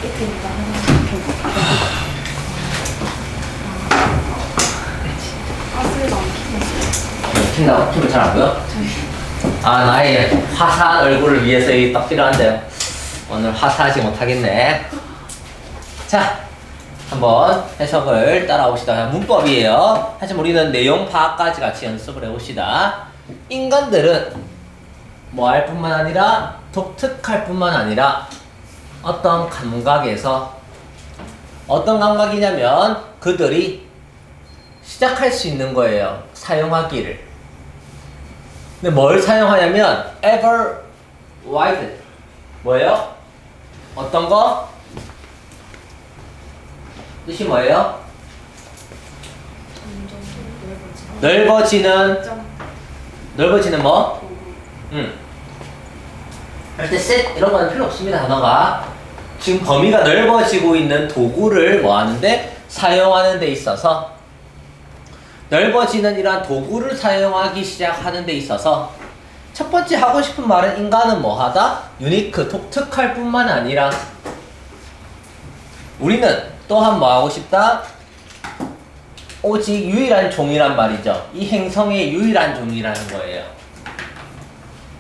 이때니까 가스가 안 켜졌어요. 킨다고? 키면 잘 안 보여? 아, 나의 화사한 얼굴을 위해서 이딱 필요한데요. 오늘 화사하지 못하겠네. 자, 한번 해석을 따라옵시다. 문법이에요. 하지만 우리는 내용 파악까지 같이 연습을 해봅시다. 인간들은 뭐 할 뿐만 아니라 독특할 뿐만 아니라 어떤 감각에서 어떤 감각이냐면 그들이 시작할 수 있는 거예요. 사용하기를. 근데 뭘 사용하냐면 ever wide 뭐예요? 어떤 거? 뜻이 뭐예요? 점점 넓어지는 점 넓어지는 뭐? 도구 할 때 set 이런 거는 필요 없습니다. 단어가 지금 범위가 넓어지고 있는 도구를 뭐 하는데 사용하는 데 있어서 넓어지는 이러한 도구를 사용하기 시작하는 데 있어서 첫 번째 하고 싶은 말은 인간은 뭐하다? 유니크, 독특할 뿐만 아니라 우리는 또한 뭐 하고 싶다? 오직 유일한 종이란 말이죠. 이 행성의 유일한 종이라는 거예요.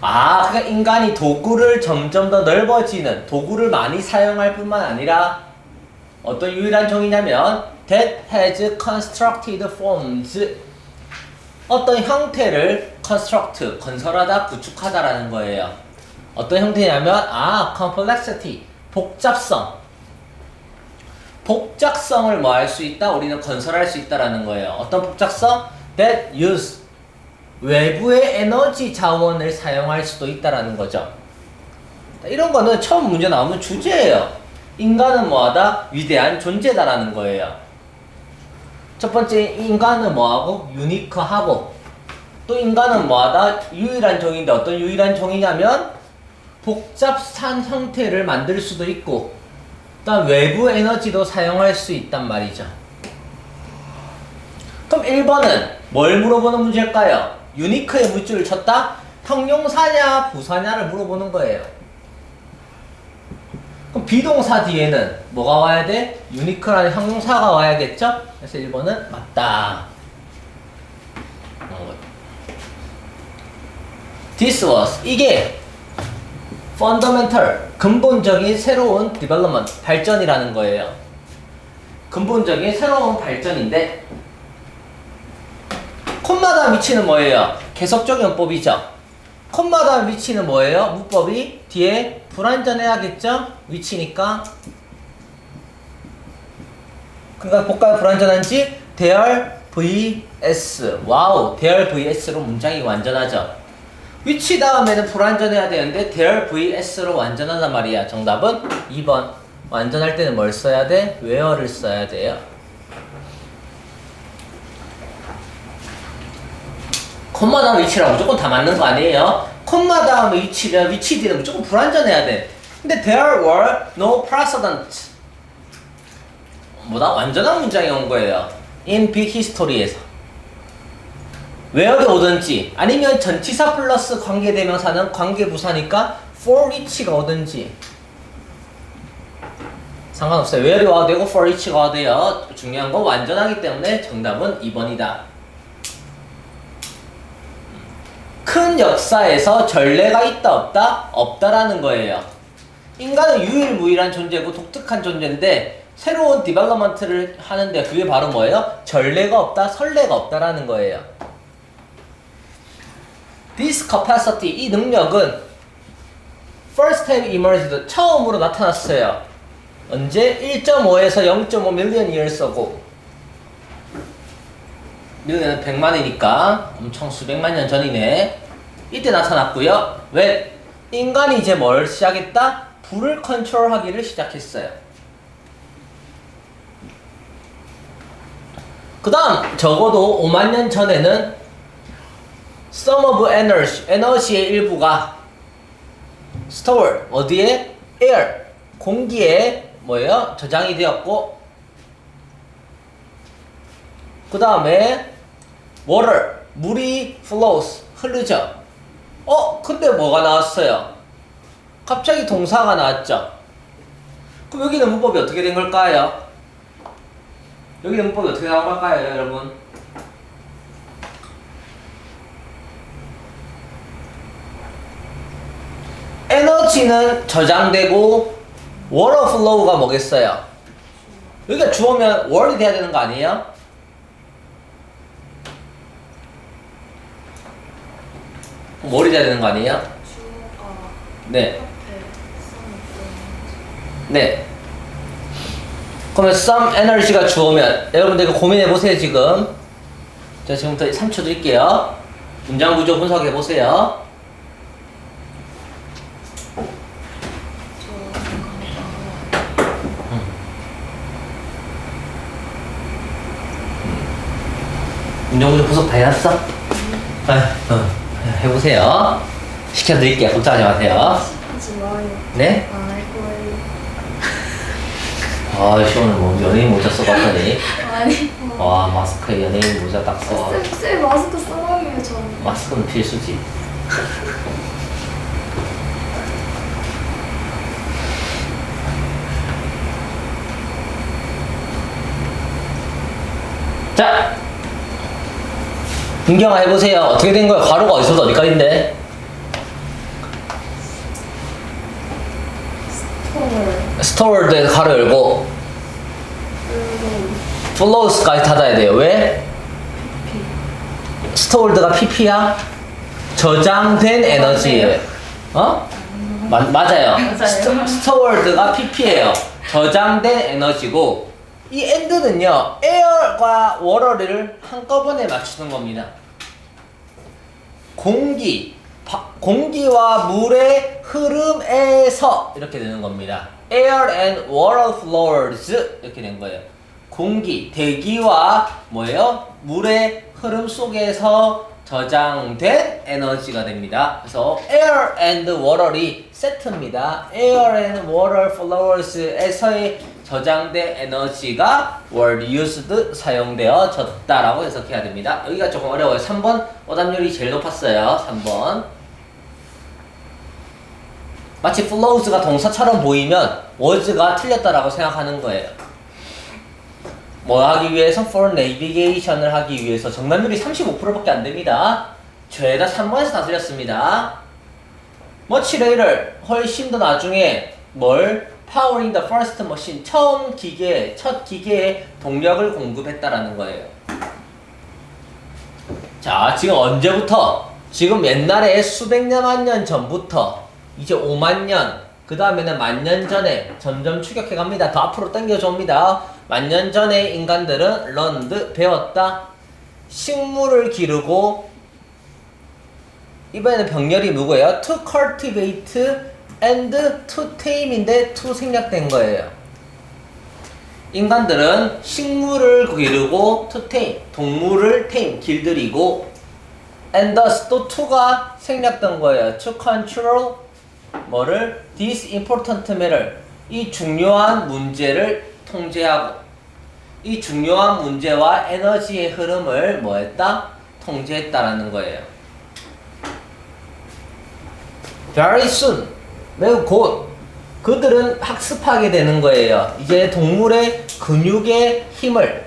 아, 그러니까 인간이 도구를 점점 더 넓어지는, 도구를 많이 사용할 뿐만 아니라 어떤 유일한 종이냐면 that has constructed forms 어떤 형태를 construct, 건설하다, 구축하다라는 거예요. 어떤 형태냐면 complexity, 복잡성. 복잡성을 뭐 할 수 있다? 우리는 건설할 수 있다라는 거예요. 어떤 복잡성? that use 외부의 에너지 자원을 사용할 수도 있다라는 거죠. 이런 거는 처음 문제 나오면 주제예요. 인간은 뭐하다? 위대한 존재다라는 거예요. 첫 번째, 인간은 뭐하고? 유니크하고. 또 인간은 뭐하다? 유일한 종인데 어떤 유일한 종이냐면 복잡한 형태를 만들 수도 있고 일단 외부 에너지도 사용할 수 있단 말이죠. 그럼 1번은 뭘 물어보는 문제일까요? 유니크의 물줄을 쳤다? 형용사냐 부사냐를 물어보는 거예요. 그럼 비동사 뒤에는 뭐가 와야 돼? 유니크라는 형용사가 와야겠죠? 그래서 1번은 맞다. This was 이게 fundamental 근본적인 새로운 development 발전이라는 거예요. 근본적인 새로운 발전인데 콤마다 위치는 뭐예요? 계속적 용법이죠. 콤마다 위치는 뭐예요? 문법이 뒤에 불완전해야겠죠? 위치니까. 그러니까 볼까요? 불완전한지 there vs 와우 there vs로 문장이 완전하죠. 위치 다음에는 불완전해야 되는데 there vs로 완전하단 말이야. 정답은 2번. 완전할 때는 뭘 써야 돼? where를 써야 돼요. 콤마 다음 위치랑 무조건 다 맞는 거 아니에요? 콤마 다음 위치면 위치 뒤는 무조건 불완전해야 돼. 근데 there were no precedent 뭐다? 완전한 문장이 온 거예요. in big history에서 where이 오든지 아니면 전치사 플러스 관계대명사는 관계부사니까 for which가 오든지 상관없어요. where이 와도 되고 for which가 와도 돼요. 중요한 건 완전하기 때문에 정답은 2번이다. 큰 역사에서 전례가 있다 없다? 없다라는 거예요. 인간은 유일무이한 존재고 독특한 존재인데 새로운 디벨롭먼트를 하는데 그게 바로 뭐예요? 전례가 없다, 선례가 없다라는 거예요. This capacity, 이 능력은 first have emerged, 처음으로 나타났어요. 언제? 1.5에서 0.5 million years고 million은 100만이니까 엄청 수백만 년 전이네. 이때 나타났고요. 왜? 인간이 이제 뭘 시작했다? 불을 컨트롤하기를 시작했어요. 그 다음 적어도 5만 년 전에는 some of energy, 에너지의 일부가 stored, 어디에? air, 공기에 뭐예요? 저장이 되었고 그 다음에 water, 물이 flows, 흐르죠. 근데 뭐가 나왔어요? 갑자기 동사가 나왔죠. 그럼 여기는 문법이 어떻게 된 걸까요? 여기는 문법이 어떻게 나온 걸까요, 여러분? 에너지는 저장되고 water flow가 뭐겠어요? 여기가 주어면 word이 돼야 되는 거 아니에요? word이 돼야 되는 거 아니에요? 주어가 네. 앞에 써놓고 네. 그러면 some energy가 주어면 여러분들 이거 고민해 보세요 지금. 자 지금부터 3초 드릴게요. 문장 구조 분석해 보세요. 문장 구조 분석 다 해놨어? 해보세요. 시켜드릴게요. 걱정하지 마세요. 하지 마요. 네? 안 할 거예요. 아 시원해 뭐 연예인 모자 써봤더니 아니. 와 마스크에 연예인 모자 딱 써. 쌤 마스크 써라며요 저는. 마스크는 필수지. 자, 민경아 해보세요. 어떻게 된 거야? 가로가 어디서부터 어디까지인데? 스토어. 스토어드에서 가로 열고 flows까지 닫아야 돼요. 왜? 스토어드가 pp야? 저장된 에너지예요. 어? 맞아요. 맞아요. 스토어드가 pp예요. 저장된 에너지고 이 end는요 air과 water를 한꺼번에 맞추는 겁니다. 공기와 물의 흐름에서 이렇게 되는 겁니다. air and water flows 이렇게 된 거예요. 대기와 뭐예요? 물의 흐름 속에서 저장된 에너지가 됩니다. 그래서 air and water이 세트입니다. air and water flows에서의 저장된 에너지가 were used 사용되어졌다라고 해석해야 됩니다. 여기가 조금 어려워요. 3번 오답률이 제일 높았어요. 3번. 마치 flows가 동사처럼 보이면 was가 틀렸다라고 생각하는 거예요. 뭐 하기 위해서? for navigation을 하기 위해서 정답률이 35%밖에 안 됩니다. 죄다 3번에서 다 틀렸습니다. much later 훨씬 더 나중에 뭘? powering the first machine 첫 기계에 동력을 공급했다라는 거예요. 자, 지금 언제부터? 지금 옛날에 수백 년 만 년 전부터 이제 5만 년, 그 다음에는 10,000년 전에 점점 추격해 갑니다. 더 앞으로 당겨줘 옵니다. 10,000년 전에 인간들은 learned, 배웠다. 식물을 기르고 이번에는 병렬이 누구예요? to cultivate and to tame인데 to 생략된 거예요. 인간들은 식물을 기르고 to tame, 동물을 tame, 길들이고 and thus 또 to가 생략된 거예요. to control 뭐를? this important matter, 이 중요한 문제를 통제하고 이 중요한 문제와 에너지의 흐름을 뭐 했다? 통제했다라는 거예요. very soon, 매우 곧 그들은 학습하게 되는 거예요. 이제 동물의 근육의 힘을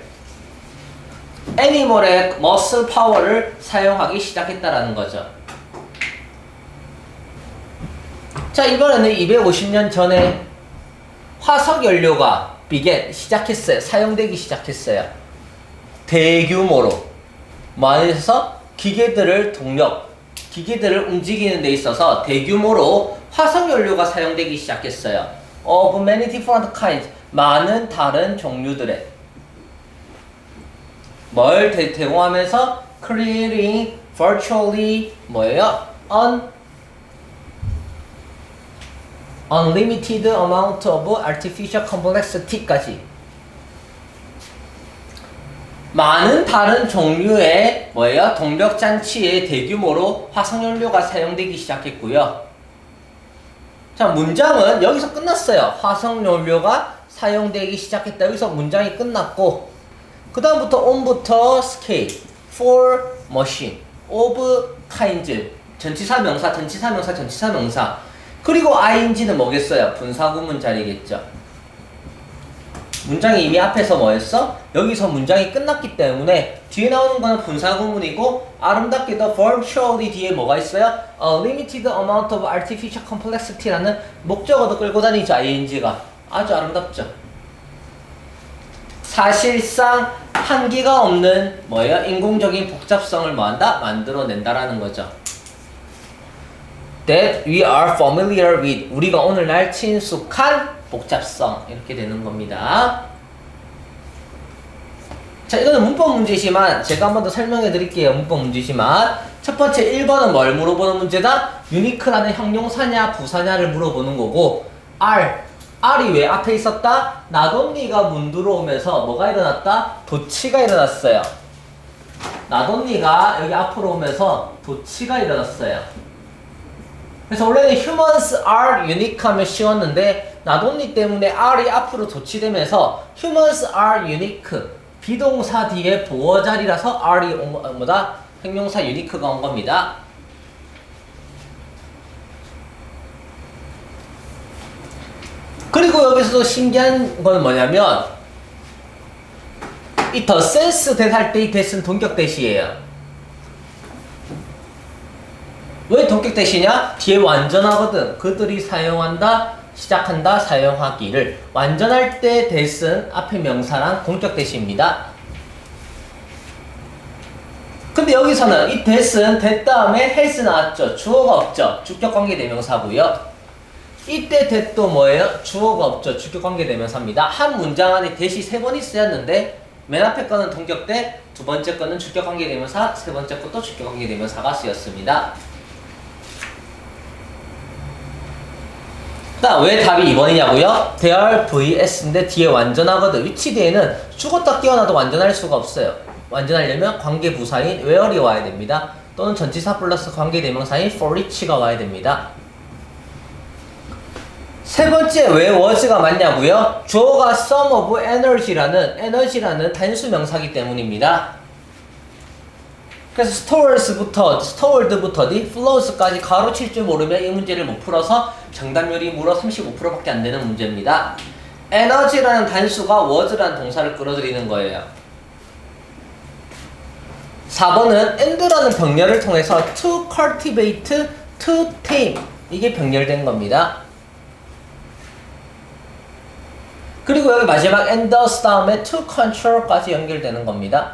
애니멀의 머슬 파워를 사용하기 시작했다라는 거죠. 자, 이번에는 250년 전에 화석 연료가 시작했어요. 사용되기 시작했어요. 대규모로 말해서 기계들을 움직이는 데 있어서 대규모로 화석 연료가 사용되기 시작했어요. Of many different kinds, 많은 다른 종류들의 뭘 제공하면서 creating virtually 뭐예요? unlimited amount of artificial complexity까지 많은 다른 종류의 뭐예요? 동력 장치에 대규모로 화석연료가 사용되기 시작했고요. 자, 문장은 여기서 끝났어요. 화석연료가 사용되기 시작했다. 여기서 문장이 끝났고 그 다음부터 on부터 scale, for machine, of kinds 전치사 명사 그리고 ing는 뭐겠어요? 분사구문 자리겠죠. 문장이 이미 앞에서 뭐였어? 여기서 문장이 끝났기 때문에 뒤에 나오는 거는 분사구문이고 아름답게도 virtually 뒤에 뭐가 있어요? A limited amount of artificial complexity라는 목적어도 끌고 다니죠. ing가. 아주 아름답죠. 사실상 한계가 없는 뭐예요? 인공적인 복잡성을 뭐한다? 만들어낸다라는 거죠. That we are familiar with. 우리가 오늘날 친숙한 복잡성. 이렇게 되는 겁니다. 자, 이거는 문법 문제지만 제가 한 번 더 설명해 드릴게요. 문법 문제지만 첫 번째 1번은 뭘 물어보는 문제다? 유니크라는 형용사냐 부사냐를 물어보는 거고 R이 왜 앞에 있었다? 나돈니가 문 들어오면서 뭐가 일어났다? 도치가 일어났어요. 나돈니가 여기 앞으로 오면서 도치가 일어났어요. 그래서 원래는 humans are unique 하면 쉬웠는데 나돈니 때문에 R이 앞으로 도치되면서 humans are unique 비동사 뒤에 보어 자리라서 R이 뭐다? 형용사 unique가 온 겁니다. 그리고 여기서도 신기한 건 뭐냐면 이 the sense that 할 때 이 that은 동격 대시예요. 왜 동격 대시냐? 뒤에 완전하거든. 그들이 사용한다, 시작한다, 사용하기를. 완전할 때 that은 앞에 명사랑 동격 대시입니다. 근데 여기서는 이 that은 that 다음에 has 나왔죠. 주어가 없죠. 주격관계 대명사고요. 이때 that도 뭐예요? 주어가 없죠. 주격관계 대명사입니다. 한 문장 안에 that이 3번이 쓰였는데 맨 앞에 거는 동격 대, 두 번째 거는 주격관계 대명사, 세 번째 것도 주격관계 대명사가 쓰였습니다. 왜 답이 2번이냐고요? there vs인데 뒤에 완전하거든. 위치 뒤에는 죽었다 깨어나도 완전할 수가 없어요. 완전하려면 관계 부사인 where이 와야 됩니다. 또는 전치사 플러스 관계 대명사인 for each가 와야 됩니다. 세 번째 왜 was가 맞냐고요? 주어가 some of energy라는 단수 명사기 때문입니다. 그래서 stored부터 flows까지 가로칠 줄 모르면 이 문제를 못 풀어서 정답률이 무려 35%밖에 안 되는 문제입니다. energy라는 단수가 was라는 동사를 끌어들이는 거예요. 4번은 and라는 병렬을 통해서 to cultivate, to tame 이게 병렬된 겁니다. 그리고 여기 마지막 and thus 다음에 to control까지 연결되는 겁니다.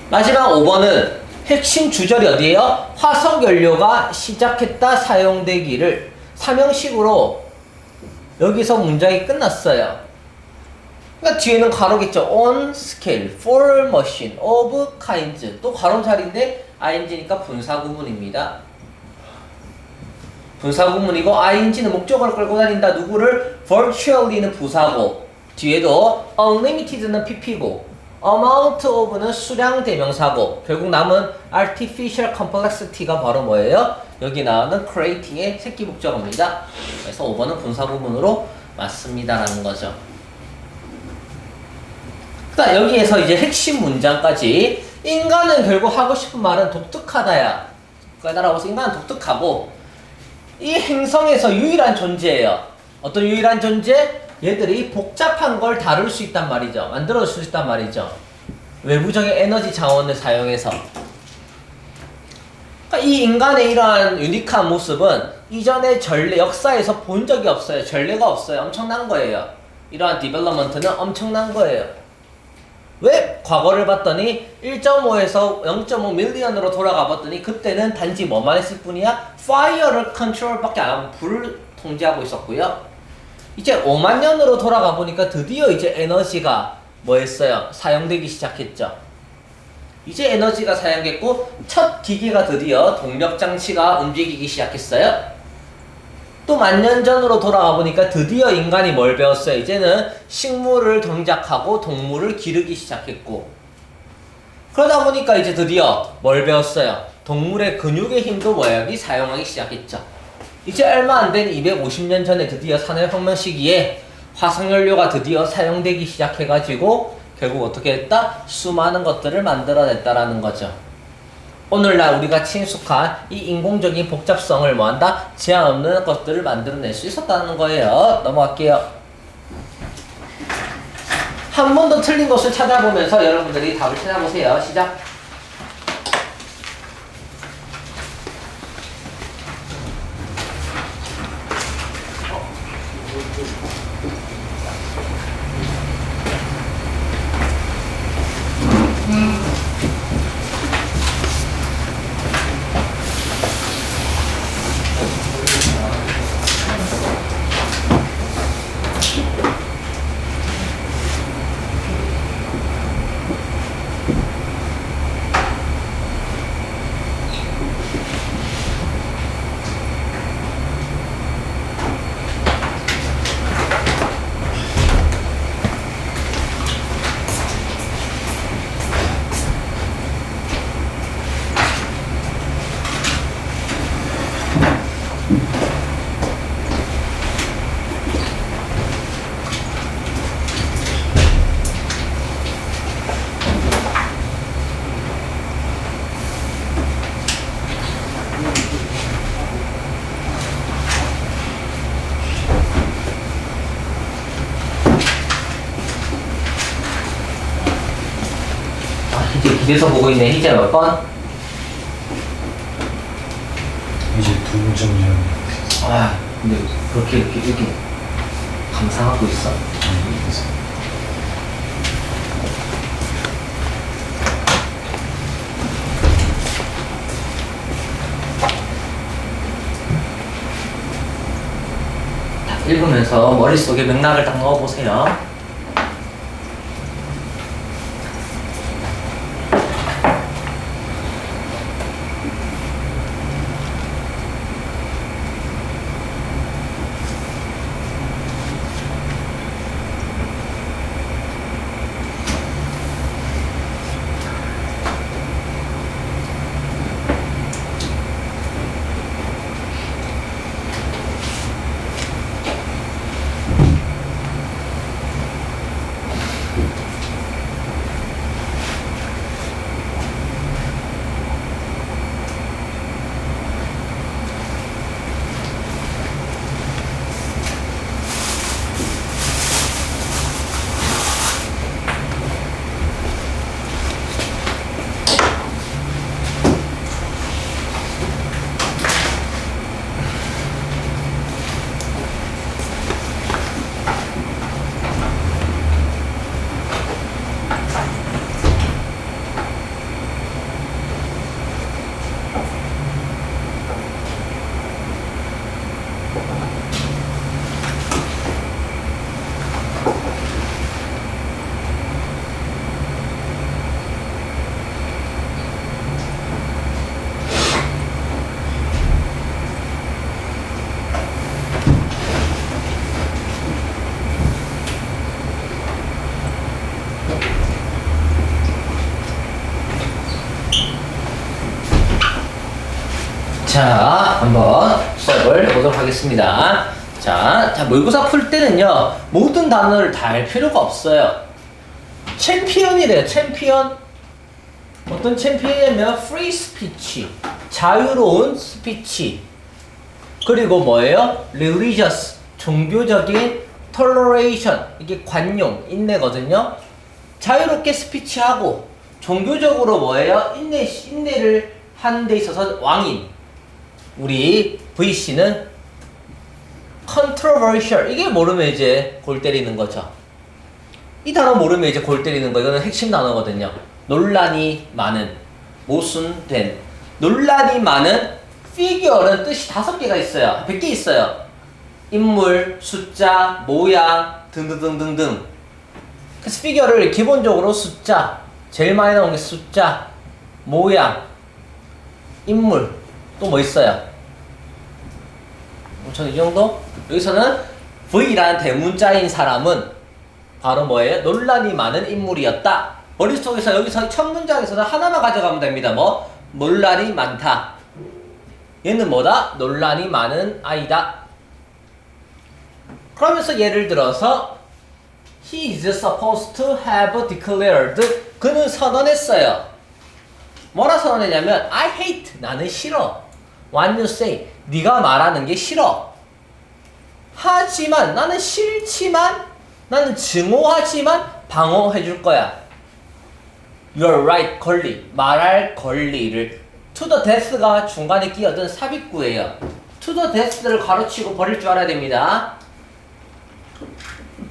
마지막 5번은 핵심 주절이 어디예요? 화석연료가 시작했다 사용되기를 삼형식으로 여기서 문장이 끝났어요. 그러니까 뒤에는 가로겠죠. on scale, for machine, of kinds 또 가로 자리인데 ing니까 분사구문입니다. 분사구문이고 ing는 목적어를 끌고 다닌다. 누구를? virtually는 부사고 뒤에도 unlimited는 pp고 amount of는 수량 대명사고 결국 남은 artificial complexity가 바로 뭐예요? 여기 나오는 creating의 새끼 목적어입니다. 그래서 5번은 분사구문으로 맞습니다라는 거죠. 그러니까 여기에서 이제 핵심 문장까지 인간은 결국 하고 싶은 말은 독특하다야. 따라와서 인간은 독특하고 이 행성에서 유일한 존재예요. 어떤 유일한 존재? 얘들이 복잡한 걸 다룰 수 있단 말이죠. 만들어줄 수 있단 말이죠. 외부적인 에너지 자원을 사용해서. 그러니까 이 인간의 이러한 유니크한 모습은 이전에 역사에서 본 적이 없어요. 전례가 없어요. 엄청난 거예요. 이러한 디벨롭먼트는 엄청난 거예요. 왜? 과거를 봤더니 1.5에서 0.5 밀리언으로 돌아가 봤더니 그때는 단지 뭐만 했을 뿐이야? 파이어를 컨트롤밖에 안 하고 불을 통제하고 있었고요. 이제 5만 년으로 돌아가 보니까 드디어 이제 에너지가 뭐 했어요? 사용되기 시작했죠. 이제 에너지가 사용됐고 첫 기계가 드디어 동력장치가 움직이기 시작했어요. 또 10,000년 전으로 돌아가 보니까 드디어 인간이 뭘 배웠어요? 이제는 식물을 경작하고 동물을 기르기 시작했고 그러다 보니까 이제 드디어 뭘 배웠어요? 동물의 근육의 힘도 뭐야? 사용하기 시작했죠. 이제 얼마 안 된 250년 전에 드디어 산업혁명 시기에 화석연료가 드디어 사용되기 시작해가지고 결국 어떻게 했다? 수많은 것들을 만들어냈다라는 거죠. 오늘날 우리가 친숙한 이 인공적인 복잡성을 뭐한다? 제한 없는 것들을 만들어낼 수 있었다는 거예요. 넘어갈게요. 한 번도 틀린 것을 찾아보면서 여러분들이 답을 찾아보세요. 시작. 이제 길에서 보고 있네. 희재 몇 번? 이제 동정이랑 아, 근데 그렇게 이렇게 감상하고 있어. 읽으면서 머릿속에 맥락을 딱 넣어보세요. 자, 한번 수업을 해보도록 하겠습니다. 자, 모의고사 풀 때는요, 모든 단어를 다 알 필요가 없어요. 챔피언이래요, 챔피언. 어떤 챔피언이냐면, free speech. 자유로운 스피치. 그리고 뭐예요? religious. 종교적인 toleration. 이게 관용, 인내거든요. 자유롭게 스피치하고, 종교적으로 뭐예요? 인내를 하는 데 있어서 왕인. 우리 VC는 controversial. 이게 모르면 이제 골 때리는 거죠. 이 단어 모르면 이제 골 때리는 거. 이거는 핵심 단어거든요. 논란이 많은, 모순된. 논란이 많은 figure는 뜻이 5개가 있어요. 100개 있어요. 인물, 숫자, 모양 등등등등등. 그래서 figure를 기본적으로 숫자, 제일 많이 나오는 게 숫자, 모양, 인물, 또 뭐 있어요? 저는 이 정도? 여기서는 V라는 대문자인 사람은 바로 뭐예요? 논란이 많은 인물이었다. 머릿속에서 여기서 첫 문장에서는 하나만 가져가면 됩니다. 뭐? 논란이 많다. 얘는 뭐다? 논란이 많은 아이다. 그러면서 예를 들어서 He is supposed to have declared. 그는 선언했어요. 뭐라 선언했냐면 I hate 나는 싫어. What you say 네가 말하는 게 싫어. 하지만 나는 싫지만 나는 증오하지만 방어해 줄 거야. You're right 권리 말할 권리를 to the death가 중간에 끼어든 삽입구예요. to the death를 가로치고 버릴 줄 알아야 됩니다.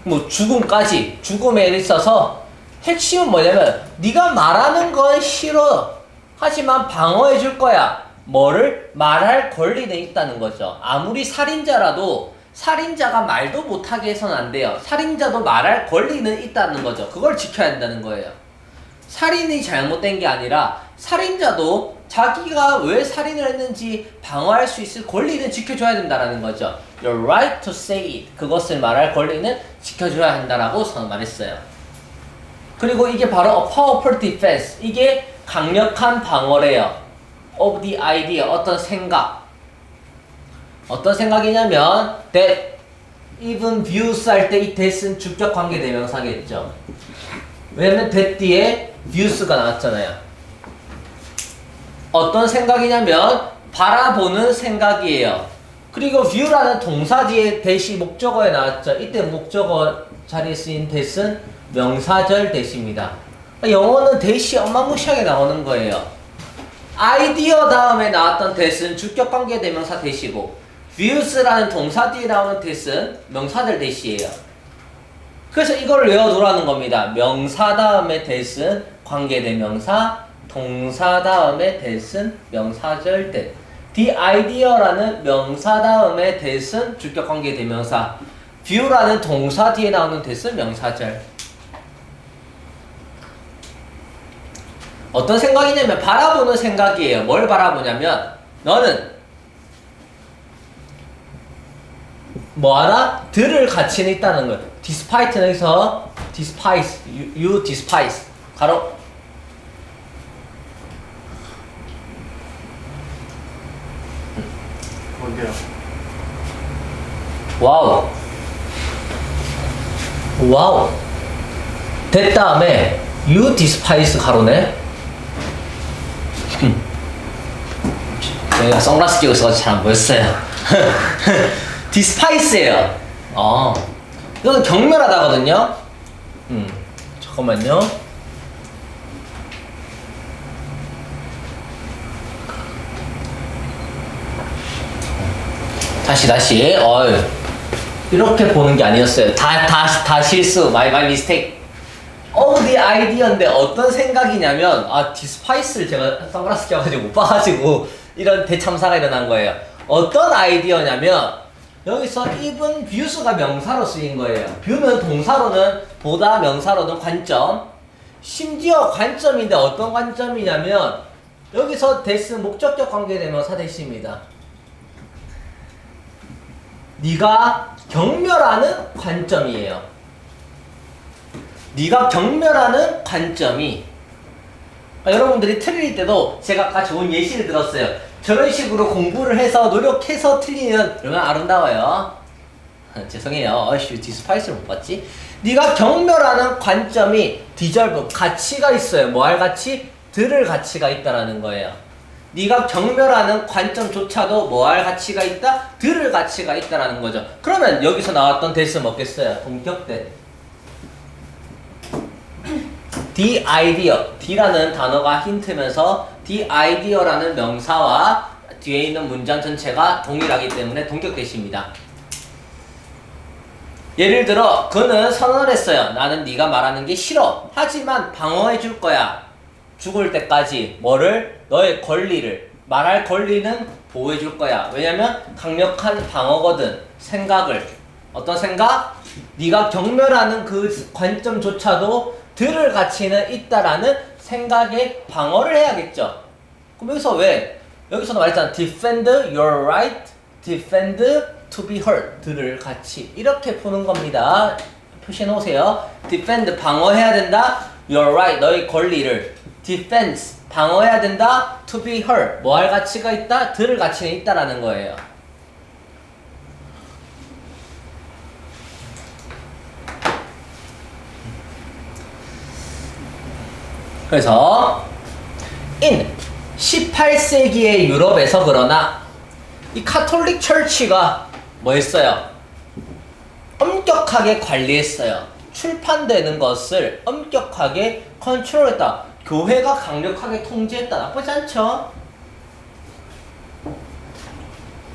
뭐 죽음까지 죽음에 있어서 핵심은 뭐냐면 네가 말하는 건 싫어. 하지만 방어해 줄 거야. 뭐를? 말할 권리는 있다는 거죠. 아무리 살인자라도 살인자가 말도 못하게 해서는 안 돼요. 살인자도 말할 권리는 있다는 거죠. 그걸 지켜야 한다는 거예요. 살인이 잘못된 게 아니라 살인자도 자기가 왜 살인을 했는지 방어할 수 있을 권리는 지켜줘야 된다는 거죠. You're right to say it. 그것을 말할 권리는 지켜줘야 한다라고 말했어요. 그리고 이게 바로 a powerful defense. 이게 강력한 방어래요. of the idea. 어떤 생각. 어떤 생각이냐면 that even views 할 때 이 that은 주격 관계 대명사겠죠. 왜냐면 that 뒤에 views가 나왔잖아요. 어떤 생각이냐면 바라보는 생각이에요. 그리고 view라는 동사 뒤에 that이 목적어에 나왔죠. 이때 목적어 자리에 쓰인 that은 명사절 that입니다. 영어는 that이 어마무시하게 나오는 거예요. 아이디어 다음에 나왔던 that은 주격 관계 대명사 that이고 views라는 동사 뒤에 나오는 that은 명사절 that이에요. 그래서 이걸 외워두라는 겁니다. 명사 다음에 that은 관계대명사, 동사 다음에 that은 명사절 that. the idea라는 명사 다음에 that은 주격 관계대명사, view라는 동사 뒤에 나오는 that은 명사절. 어떤 생각이냐면 바라보는 생각이에요. 뭘 바라보냐면 너는 뭐하나? 들을 가치는 있다는 거예요. despite는 여기서 despise, you despise 가로 뭔데요? 와우 와우 that 다음에 you despise 가로네. 내가 선글라스 끼고 있어서 잘 안 보였어요. despise예요. 이건 경멸하다거든요. 잠깐만요. 다시. 이렇게 보는 게 아니었어요. 다 실수. My mistake. of the idea인데 어떤 생각이냐면 despise를 제가 선글라스 껴가지고 못 봐가지고 이런 대참사가 일어난 거예요. 어떤 아이디어냐면 여기서 even views가 명사로 쓰인 거예요. view는 동사로는 보다, 명사로는 관점. 심지어 관점인데 어떤 관점이냐면 여기서 that은 목적격 관계대명사 that입니다. 네가 경멸하는 관점이에요. 네가 경멸하는 관점이 여러분들이 틀릴 때도 제가 아까 좋은 예시를 들었어요. 저런 식으로 공부를 해서 노력해서 틀리면 얼마나 아름다워요. 죄송해요. 디스파이스를 못 봤지? 네가 경멸하는 관점이 디절브 가치가 있어요. 뭐 할 가치? 들을 가치가 있다라는 거예요. 네가 경멸하는 관점조차도 뭐 할 가치가 있다? 들을 가치가 있다라는 거죠. 그러면 여기서 나왔던 that은 뭐겠어요? 동격 that. the idea, D라는 단어가 힌트면서 the idea라는 명사와 뒤에 있는 문장 전체가 동일하기 때문에 동격 that입니다. 예를 들어 그는 선언을 했어요. 나는 네가 말하는 게 싫어. 하지만 방어해 줄 거야. 죽을 때까지 뭐를? 너의 권리를. 말할 권리는 보호해 줄 거야. 왜냐면 강력한 방어거든. 생각을. 어떤 생각? 네가 경멸하는 그 관점조차도 들을 가치는 있다라는 생각에 방어를 해야겠죠. 그럼 여기서 왜? 여기서도 말했잖아. defend your right, defend to be heard. 들을 가치. 이렇게 푸는 겁니다. 표시해 놓으세요. defend, 방어해야 된다. your right, 너의 권리를. defense, 방어해야 된다. to be heard, 뭐 할 가치가 있다? 들을 가치는 있다라는 거예요. 그래서 in 18세기의 유럽에서 그러나 이 카톨릭 철치가 뭐 했어요? 엄격하게 관리했어요. 출판되는 것을 엄격하게 컨트롤했다. 교회가 강력하게 통제했다. 나쁘지 않죠?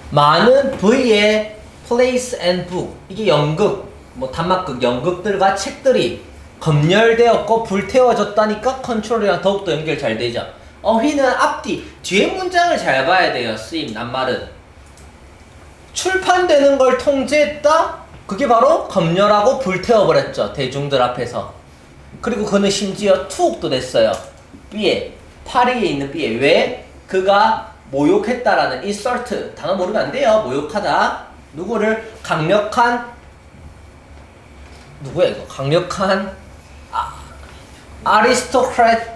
많은 부위의 plays and book, 이게 연극, 뭐 단막극, 연극들과 책들이 검열되었고 불태워졌다니까 컨트롤이랑 더욱더 연결 잘 되죠. 어휘는 앞뒤, 뒤에 문장을 잘 봐야 돼요. 쓰임, 낱말은. 출판되는 걸 통제했다? 그게 바로 검열하고 불태워버렸죠. 대중들 앞에서. 그리고 그는 심지어 투옥도 됐어요. B에, 파리에 있는 B에. 왜? 그가 모욕했다라는 insult, 단어 모르면 안 돼요. 모욕하다. 누구를? 강력한, 누구야 이거? 강력한 아리스토크레트,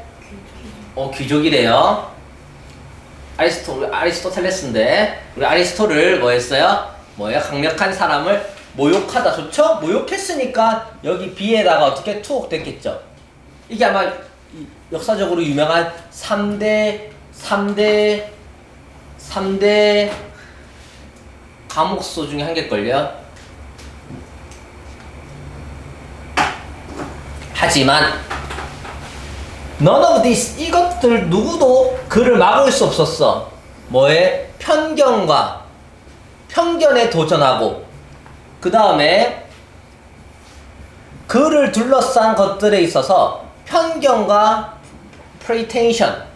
귀족이래요. 아리스토텔레스인데 우리 아리스토를 뭐 했어요? 뭐야? 강력한 사람을 모욕하다. 좋죠? 모욕했으니까 여기 B에다가 어떻게 투옥됐겠죠. 이게 아마 역사적으로 유명한 3대 감옥소 중에 한 개걸요. 하지만 none of this, 이것들 누구도 그를 막을 수 없었어. 뭐에? 편견에 도전하고 그 다음에 그를 둘러싼 것들에 있어서 편견과 pretension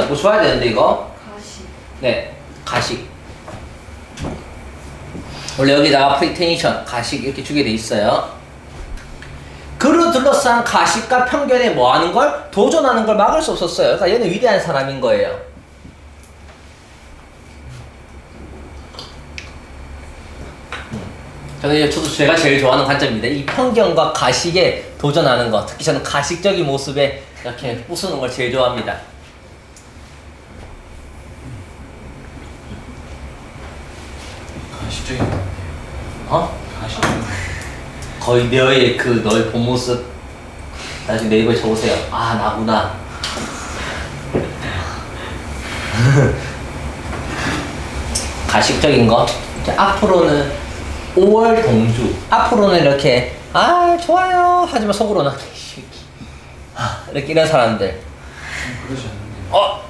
뭐 써야 되는데 이거? 가시. 네, 가식. 원래 여기다가 pretension, 가식 이렇게 주게 돼 있어요. 그를 둘러싼 가식과 편견에 뭐 하는 걸? 도전하는 걸 막을 수 없었어요. 그러니까 얘는 위대한 사람인 거예요. 저도 제가 제일 좋아하는 관점입니다. 이 편견과 가식에 도전하는 거. 특히 저는 가식적인 모습에 이렇게 부수는 걸 제일 좋아합니다. 가식적인 거 어? 가식적인 거의 너의 본 모습 나중에 네이버에 쳐보세요. 아, 나구나. 가식적인 거. 이제 앞으로는 5월 동주. 앞으로는 이렇게 좋아요 하지만 속으로는 이렇게 이런 사람들. 그러지 않는데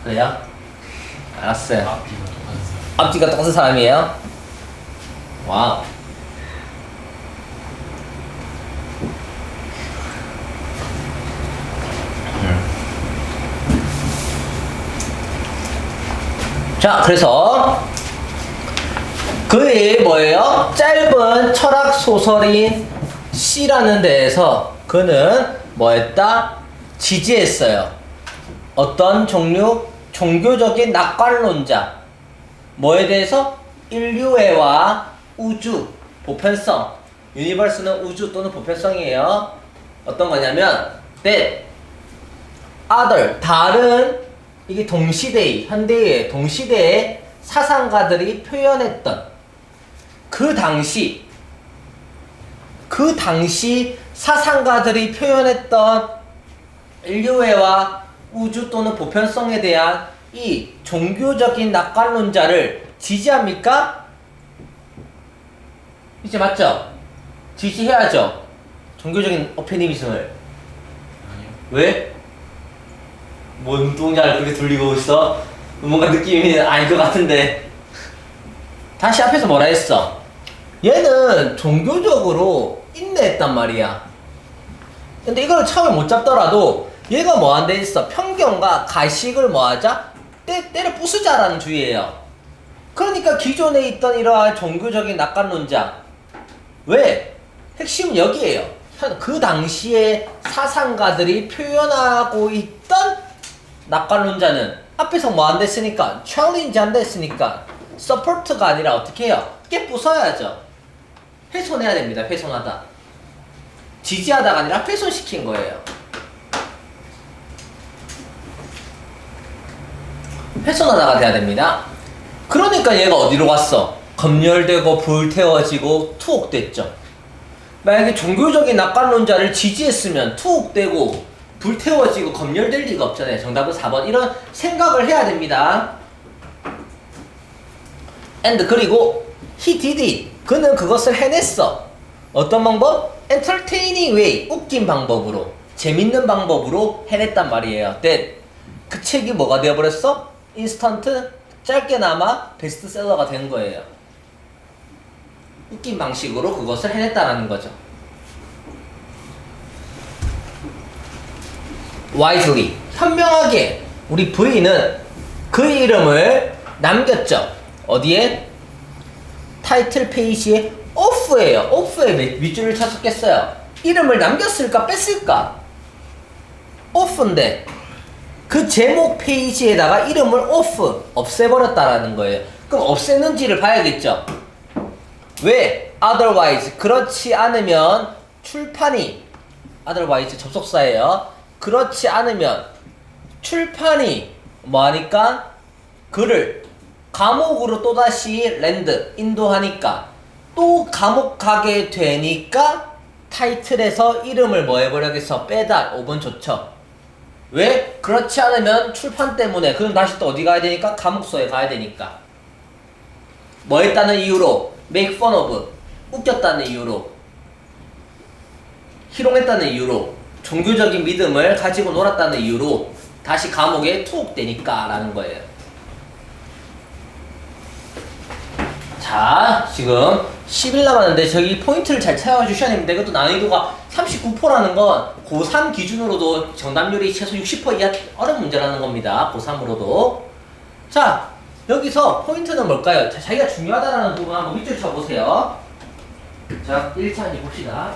그래요? 알았어요. 앞뒤가 똑같은 사람. 앞뒤가 똑같은 사람이에요? 와우. 자, 그래서 그의 뭐예요? 짧은 철학 소설인 C라는 데에서 그는 뭐했다? 지지했어요. 어떤 종류? 종교적인 낙관론자. 뭐에 대해서? 인류애와 우주, 보편성. 유니버스는 우주 또는 보편성이에요. 어떤 거냐면 that other, 다른, 이게 동시대의, 현대의 동시대의 사상가들이 표현했던 그 당시 사상가들이 표현했던 인류애와 우주 또는 보편성에 대한 이 종교적인 낙관론자를 지지합니까? 이제 맞죠? 지지해야죠. 종교적인 오페니미즘을. 아니요. 왜? 뭐 눈동자를 그렇게 돌리고 있어? 뭔가 느낌이 아닐 것 같은데. 다시 앞에서 뭐라 했어? 얘는 종교적으로 인내했단 말이야. 근데 이걸 처음에 못 잡더라도 얘가 뭐 한 데 있어? 편견과 가식을 뭐 하자? 때려 부수자라는 주의예요. 그러니까 기존에 있던 이러한 종교적인 낙관론자. 왜? 핵심은 여기에요. 그 당시에 사상가들이 표현하고 있던 낙관론자는 앞에서 뭐 안 됐으니까, 챌린지 안 됐으니까 서포트가 아니라 어떻게 해요? 깨 부숴야죠. 훼손해야 됩니다. 훼손하다. 지지하다가 아니라 훼손시킨 거예요. 훼손하다가 돼야 됩니다. 그러니까 얘가 어디로 갔어? 검열되고 불태워지고 투옥됐죠. 만약에 종교적인 낙관론자를 지지했으면 투옥되고 불태워지고 검열될 리가 없잖아요. 정답은 4번. 이런 생각을 해야 됩니다. and 그리고 he did it. 그는 그것을 해냈어. 어떤 방법? entertaining way. 웃긴 방법으로. 재밌는 방법으로 해냈단 말이에요. that. 그 책이 뭐가 되어버렸어? 인스턴트 짧게나마 베스트셀러가 된 거예요. 웃긴 방식으로 그것을 해냈다라는 거죠. wisely. 현명하게 우리 부인은 그의 이름을 남겼죠. 어디에? 타이틀 페이지에 off예요. off에 밑줄을 쳤었겠어요. 이름을 남겼을까 뺐을까? off인데 그 제목 페이지에다가 이름을 off, 없애버렸다라는 거예요. 그럼 없애는지를 봐야겠죠. 왜? otherwise, 그렇지 않으면 출판이, otherwise 접속사예요. 그렇지 않으면 출판이 뭐하니까? 그를 감옥으로 또다시 랜드, 인도하니까 또 감옥 가게 되니까 타이틀에서 이름을 뭐 해버려야겠어? 빼다. 5번 좋죠. 왜? 그렇지 않으면 출판 때문에 그럼 다시 또 어디 가야 되니까? 감옥소에 가야 되니까. 뭐 했다는 이유로? make fun of. 웃겼다는 이유로. 희롱했다는 이유로. 종교적인 믿음을 가지고 놀았다는 이유로 다시 감옥에 투옥되니까 라는 거예요. 자, 지금 10일 남았는데 저기 포인트를 잘 찾아주셔야 됩니다. 이것도 난이도가 39%라는 건 고3 기준으로도 정답률이 최소 60% 이하 어려운 문제라는 겁니다. 고3으로도. 자, 여기서 포인트는 뭘까요? 자, 자기가 중요하다는 부분 한번 밑줄 쳐보세요. 자, 1차원이 봅시다.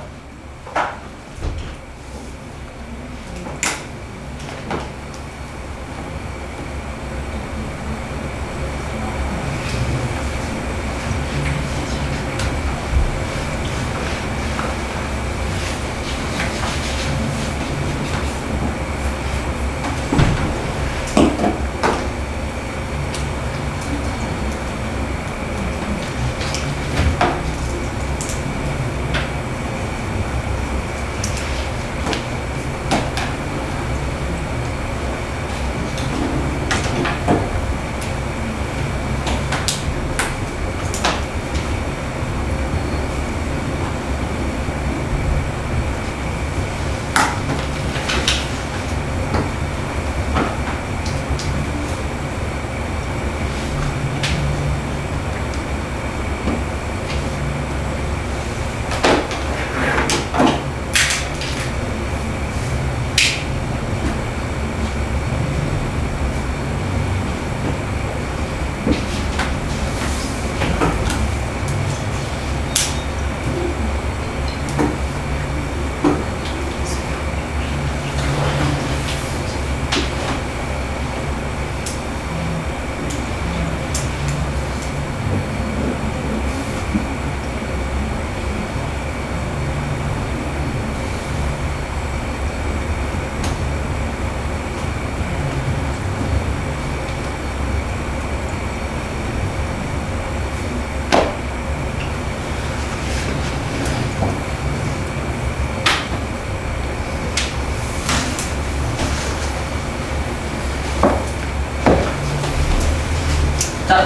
자,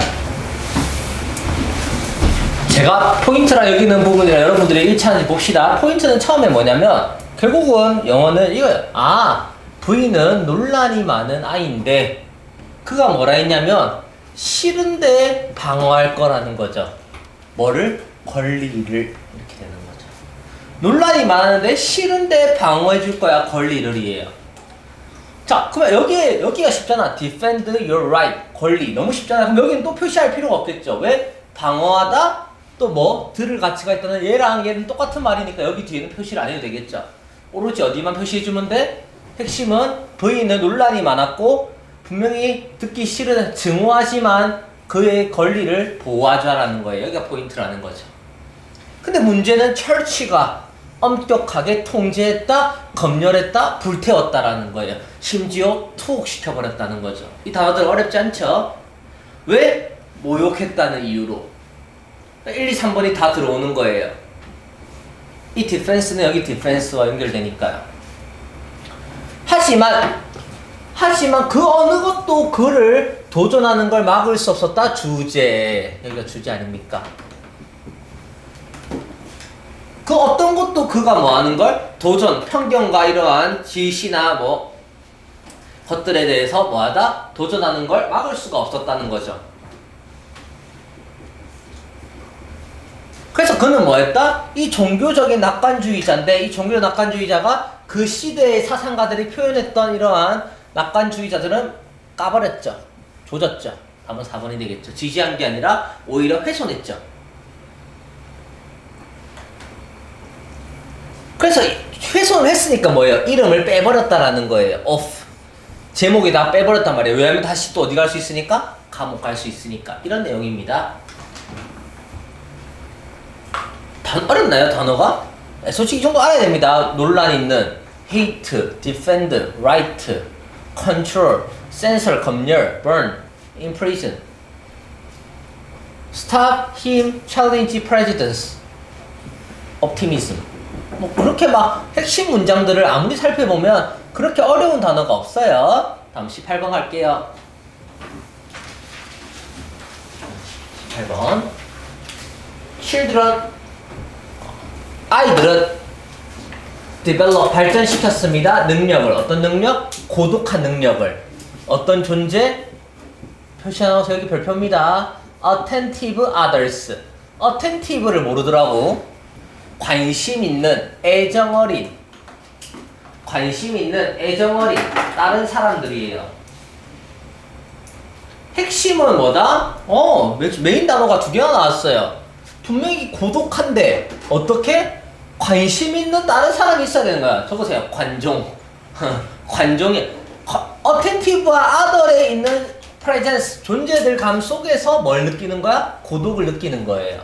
제가 포인트라 여기는 부분이라 여러분들이 1차원지 봅시다. 포인트는 처음에 뭐냐면 결국은 영어는 이거예요. 아, 부인은 논란이 많은 아이인데 그가 뭐라 했냐면 싫은데 방어할 거라는 거죠. 뭐를? 권리를. 이렇게 되는 거죠. 논란이 많은데 싫은데 방어해 줄 거야. 권리를이에요. 자, 그러면 여기가 쉽잖아. defend your right. 권리. 너무 쉽잖아. 그럼 여기는 또 표시할 필요가 없겠죠. 왜? 방어하다, 또 뭐, 들을 가치가 있다는 얘랑 얘는 똑같은 말이니까 여기 뒤에는 표시를 안 해도 되겠죠. 오로지 어디만 표시해주면 돼? 핵심은 부인은 논란이 많았고, 분명히 듣기 싫은 증오하지만 그의 권리를 보호하자라는 거예요. 여기가 포인트라는 거죠. 근데 문제는 철치가 엄격하게 통제했다, 검열했다, 불태웠다라는 거예요. 심지어 투옥시켜버렸다는 거죠. 이 단어들 어렵지 않죠? 왜? 모욕했다는 이유로. 1, 2, 3번이 다 들어오는 거예요. 이 defense는 여기 defense와 연결되니까요. 하지만 그 어느 것도 그를 도전하는 걸 막을 수 없었다. 주제. 여기가 주제 아닙니까? 그 어떤 것도 그가 뭐 하는 걸? 도전, 편견과 이러한 지시나 뭐 것들에 대해서 뭐 하다? 도전하는 걸 막을 수가 없었다는 거죠. 그래서 그는 뭐 했다? 이 종교적인 낙관주의자인데 이 종교 낙관주의자가 그 시대의 사상가들이 표현했던 이러한 낙관주의자들은 까버렸죠. 조졌죠. 답은 4번이 되겠죠. 지지한 게 아니라 오히려 훼손했죠. 그래서 훼손을 했으니까 뭐예요? 이름을 빼버렸다라는 거예요. off. 제목에다 빼버렸단 말이에요. 왜냐면 다시 또 어디 갈 수 있으니까? 감옥 갈 수 있으니까. 이런 내용입니다. 어렵나요, 단어가? 솔직히 이 정도 알아야 됩니다. 논란 있는 hate, defend, right, control, censor, 검열, burn, imprison, stop him, challenge prejudice, optimism. 뭐 그렇게 막 핵심 문장들을 아무리 살펴보면 그렇게 어려운 단어가 없어요. 다음 18번 갈게요. 18번. children 아이들은 develop 발전시켰습니다. 능력을. 어떤 능력? 고독한 능력을. 어떤 존재? 표시하면서 여기 별표입니다. attentive others. attentive를 모르더라고. 관심 있는, 애정어린. 관심 있는, 애정어린 다른 사람들이에요. 핵심은 뭐다? 메인 단어가 2개나 나왔어요. 분명히 고독한데 어떻게? 관심 있는 다른 사람이 있어야 되는 거야. 적으세요. 관종. 관종이 attentive와 other에 있는 presence, 존재들 감 속에서 뭘 느끼는 거야? 고독을 느끼는 거예요.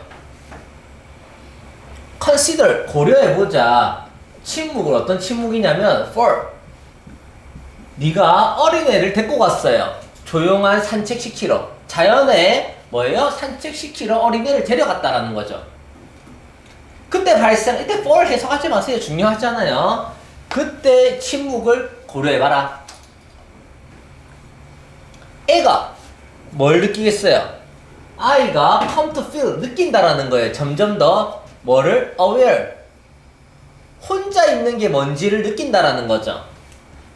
consider, 고려해보자. 침묵을 어떤 침묵이냐면 for. 네가 어린애를 데리고 갔어요. 조용한 산책시키러. 자연에 뭐예요? 산책시키러 어린애를 데려갔다라는 거죠. 그때 이때 for 해석하지 마세요. 중요하잖아요. 그때 침묵을 고려해봐라. 애가 뭘 느끼겠어요? 아이가 come to feel, 느낀다라는 거예요. 점점 더 뭐를? aware. 혼자 있는 게 뭔지를 느낀다라는 거죠.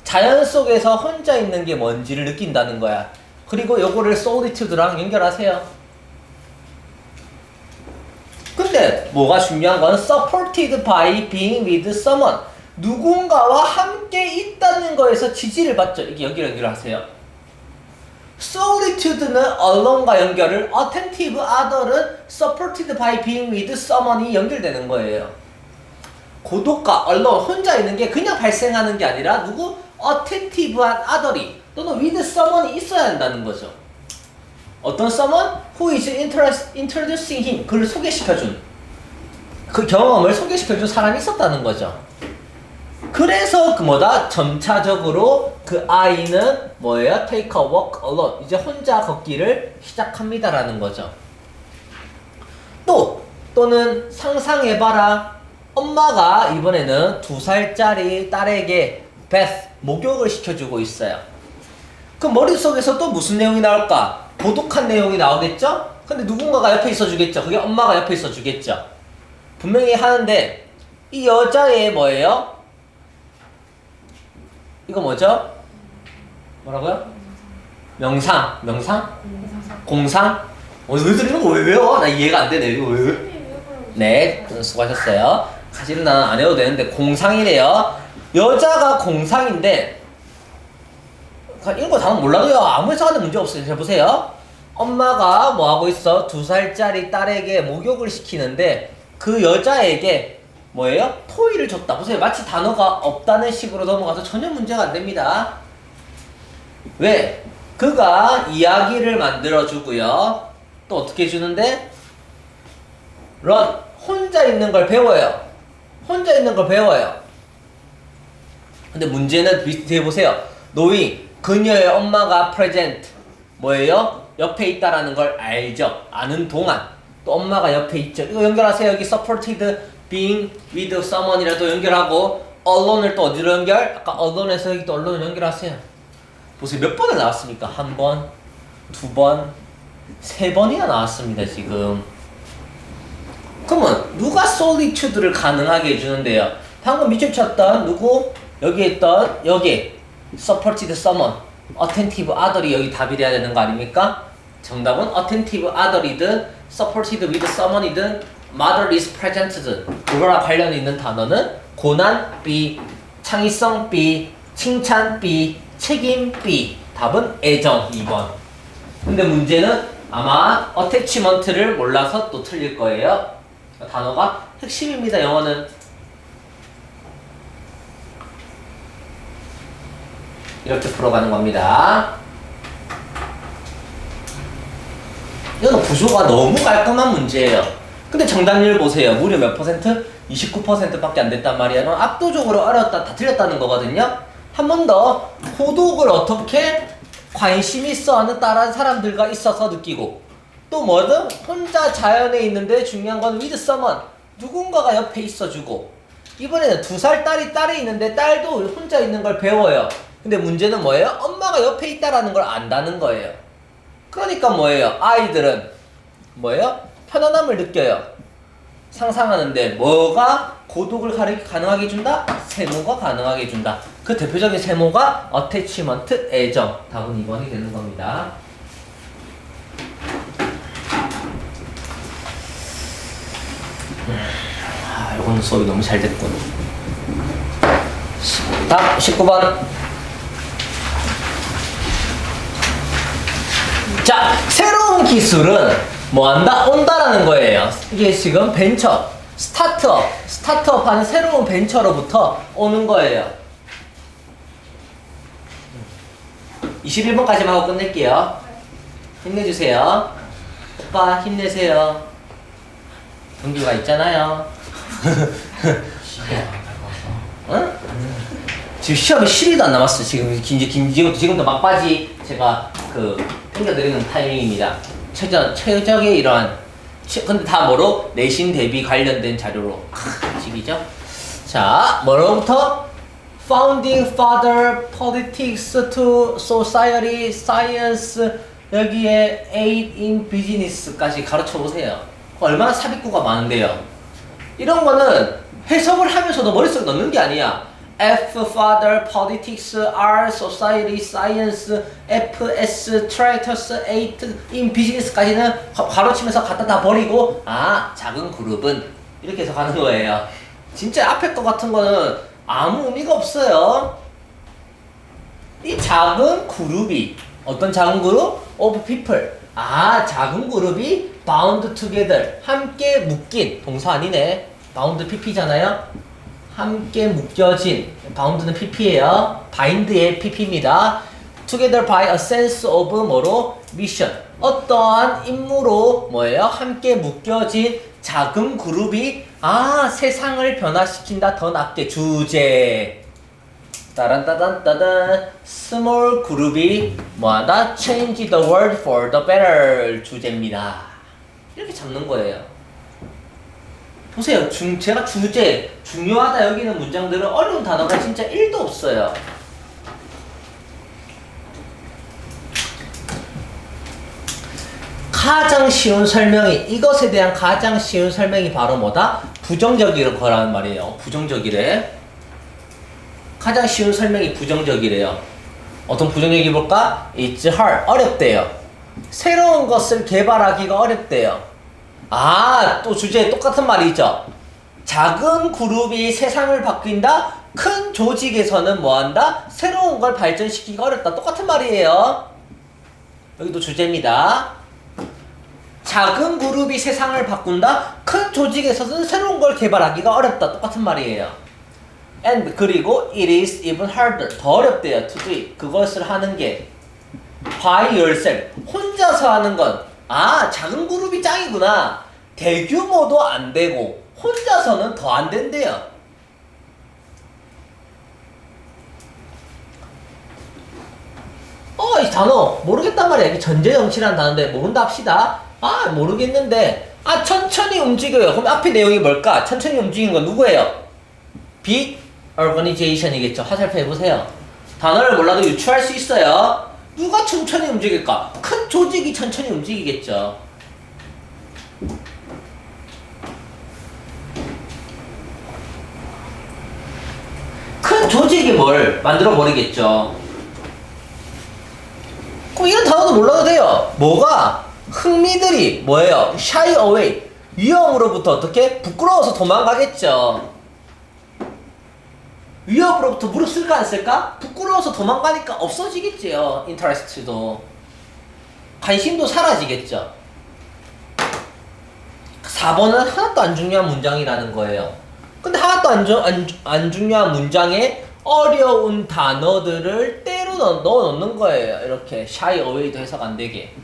자연 속에서 혼자 있는 게 뭔지를 느낀다는 거야. 그리고 요거를 solitude랑 연결하세요. 근데 뭐가 중요한 건 supported by being with someone. 누군가와 함께 있다는 거에서 지지를 받죠. 이게 여기를 하세요. solitude는 alone과 연결을, attentive other은 supported by being with someone이 연결되는 거예요. 고독과 alone, 혼자 있는 게 그냥 발생하는 게 아니라 누구? attentive한 other이 또는 with someone이 있어야 한다는 거죠. 어떤 someone who is introducing him, 그를 소개시켜준, 그 경험을 소개시켜준 사람이 있었다는 거죠. 그래서 점차적으로 그 아이는 뭐예요? take a walk alone. 이제 혼자 걷기를 시작합니다라는 거죠. 또는 상상해봐라. 엄마가 이번에는 2살짜리 딸에게 bath, 목욕을 시켜주고 있어요. 그 머릿속에서 또 무슨 내용이 나올까? 고독한 내용이 나오겠죠? 근데 누군가가 옆에 있어주겠죠? 그게 엄마가 옆에 있어주겠죠? 분명히 하는데 이 여자의 뭐예요? 이거 뭐죠? 뭐라고요? 명상? 공상? 왜 들리는 거 왜 외워? 나 이해가 안 되네. 이거 왜? 네, 수고하셨어요. 사실은 나는 안 해도 되는데 공상이래요. 여자가 공상인데 이런 거 답은 몰라도요. 아무 해석하는 문제 없어요. 잘 보세요. 엄마가 뭐 하고 있어? 2살짜리 딸에게 목욕을 시키는데 그 여자에게 뭐예요? 토이를 줬다. 보세요. 마치 단어가 없다는 식으로 넘어가서 전혀 문제가 안 됩니다. 왜? 그가 이야기를 만들어주고요. 또 어떻게 해주는데? run. 혼자 있는 걸 배워요. 혼자 있는 걸 배워요. 근데 문제는 비슷해 보세요. knowing. 그녀의 엄마가 present. 뭐예요? 옆에 있다라는 걸 알죠. 아는 동안. 또 엄마가 옆에 있죠. 이거 연결하세요. 여기 supported being with someone이라도 연결하고 alone을 또 어디로 연결? 아까 alone에서 여기 또 alone을 연결하세요. 보세요. 몇 번을 나왔습니까? 한 번, 두 번, 세 번이나 나왔습니다. 지금. 그러면 누가 solitude를 가능하게 해주는데요? 방금 밑줄 쳤던 누구? 여기 있던 여기 supported someone, attentive other이 여기 답이 돼야 되는 거 아닙니까? 정답은 attentive other이든 supported with someone이든 mother is present든 그거랑 관련 있는 단어는 고난 B, 창의성 B, 칭찬 B, 책임 B. 답은 애정 2번. 근데 문제는 아마 attachment를 몰라서 또 틀릴 거예요. 단어가 핵심입니다. 영어는. 이렇게 풀어가는 겁니다. 이건 구조가 너무 깔끔한 문제예요. 근데 정답률 보세요. 무려 몇 퍼센트? 29%밖에 안 됐단 말이야. 그럼 압도적으로 어렵다, 다 틀렸다는 거거든요. 한 번 더 고독을 어떻게 관심 있어 하는 다른 사람들과 있어서 느끼고 또 뭐든 혼자 자연에 있는데 중요한 건 with someone 누군가가 옆에 있어주고 이번에는 2살 딸이 있는데 딸도 혼자 있는 걸 배워요. 근데 문제는 뭐예요? 엄마가 옆에 있다라는 걸 안다는 거예요. 그러니까 뭐예요? 아이들은 뭐예요? 편안함을 느껴요. 상상하는데 뭐가 고독을 가능하게 해준다? 세모가 가능하게 해준다. 그 대표적인 세모가 attachment, 애정. 답은 2번이 되는 겁니다. 이건 수업이 너무 잘 됐군. 다음 19번. 자, 새로운 기술은 뭐한다? 온다라는 거예요. 이게 지금 벤처, 스타트업 하는 새로운 벤처로부터 오는 거예요. 21번까지만 하고 끝낼게요. 힘내주세요. 오빠 힘내세요. 동규가 있잖아요. 시간이 안 남아서. 응? 지금 시험이 10일도 안 남았어. 지금도 막바지 제가 챙겨드리는 타이밍입니다. 최적의 이러한 근데 다 뭐로? 내신 대비 관련된 자료로 식이죠. 자, 뭐로부터? Founding Father, Politics to Society, Science 여기에 Aid in Business까지 가르쳐 보세요. 얼마나 삽입구가 많은데요. 이런 거는 해석을 하면서도 머릿속에 넣는 게 아니야. F, Father, Politics, R, Society, Science, F, S, Traitors, 8, in Business까지는 가로치면서 갖다 다 버리고 작은 그룹은 이렇게 해서 가는 거예요. 진짜 앞에 거 같은 거는 아무 의미가 없어요. 이 작은 그룹이 어떤 작은 그룹? Of people. 작은 그룹이 bound together. 함께 묶인. 동사 아니네. bound pp잖아요. 함께 묶여진. bound는 pp예요. bind의 pp입니다. together by a sense of 뭐로? mission. 어떠한 임무로 뭐예요? 함께 묶여진 작은 그룹이 세상을 변화시킨다. 더 낫게. 주제. 따란따단따단 small 그룹이 뭐하다? change the world for the better 주제입니다. 이렇게 잡는 거예요. 보세요. 제가 주제, 중요하다 여기는 문장들은 어려운 단어가 진짜 1도 없어요. 가장 쉬운 설명이, 이것에 대한 가장 쉬운 설명이 바로 뭐다? 부정적일 거라는 말이에요. 부정적이래. 가장 쉬운 설명이 부정적이래요. 어떤 부정적이 볼까? It's hard. 어렵대요. 새로운 것을 개발하기가 어렵대요. 또 주제에 똑같은 말이 있죠. 작은 그룹이 세상을 바뀐다? 큰 조직에서는 뭐한다? 새로운 걸 발전시키기가 어렵다. 똑같은 말이에요. 여기도 주제입니다. 작은 그룹이 세상을 바꾼다? 큰 조직에서는 새로운 걸 개발하기가 어렵다. 똑같은 말이에요. And 그리고 it is even harder. 더 어렵대요. To do it. 그것을 하는 게 by yourself. 혼자서 하는 건 작은 그룹이 짱이구나. 대규모도 안 되고 혼자서는 더 안 된대요. 이 단어 모르겠단 말이야. 이게 전제정치라는 단어인데 모른다 합시다. 모르겠는데 아, 천천히 움직여요. 그럼 앞에 내용이 뭘까? 천천히 움직이는 건 누구예요? Big Organization이겠죠. 화살표 해보세요. 단어를 몰라도 유추할 수 있어요. 누가 천천히 움직일까? 큰 조직이 천천히 움직이겠죠. 큰 조직이 뭘 만들어 버리겠죠. 그럼 이런 단어도 몰라도 돼요. 뭐가? 흥미들이 뭐예요? shy away. 위험으로부터 어떻게? 부끄러워서 도망가겠죠. 위협으로부터 무릎 쓸까 안 쓸까? 부끄러워서 도망가니까 없어지겠지요. 인터레스트도. 관심도 사라지겠죠. 4번은 하나도 안 중요한 문장이라는 거예요. 근데 하나도 안 중요한 문장에 어려운 단어들을 때로 넣어 놓는 거예요. 이렇게 shy away도 해석 안 되게.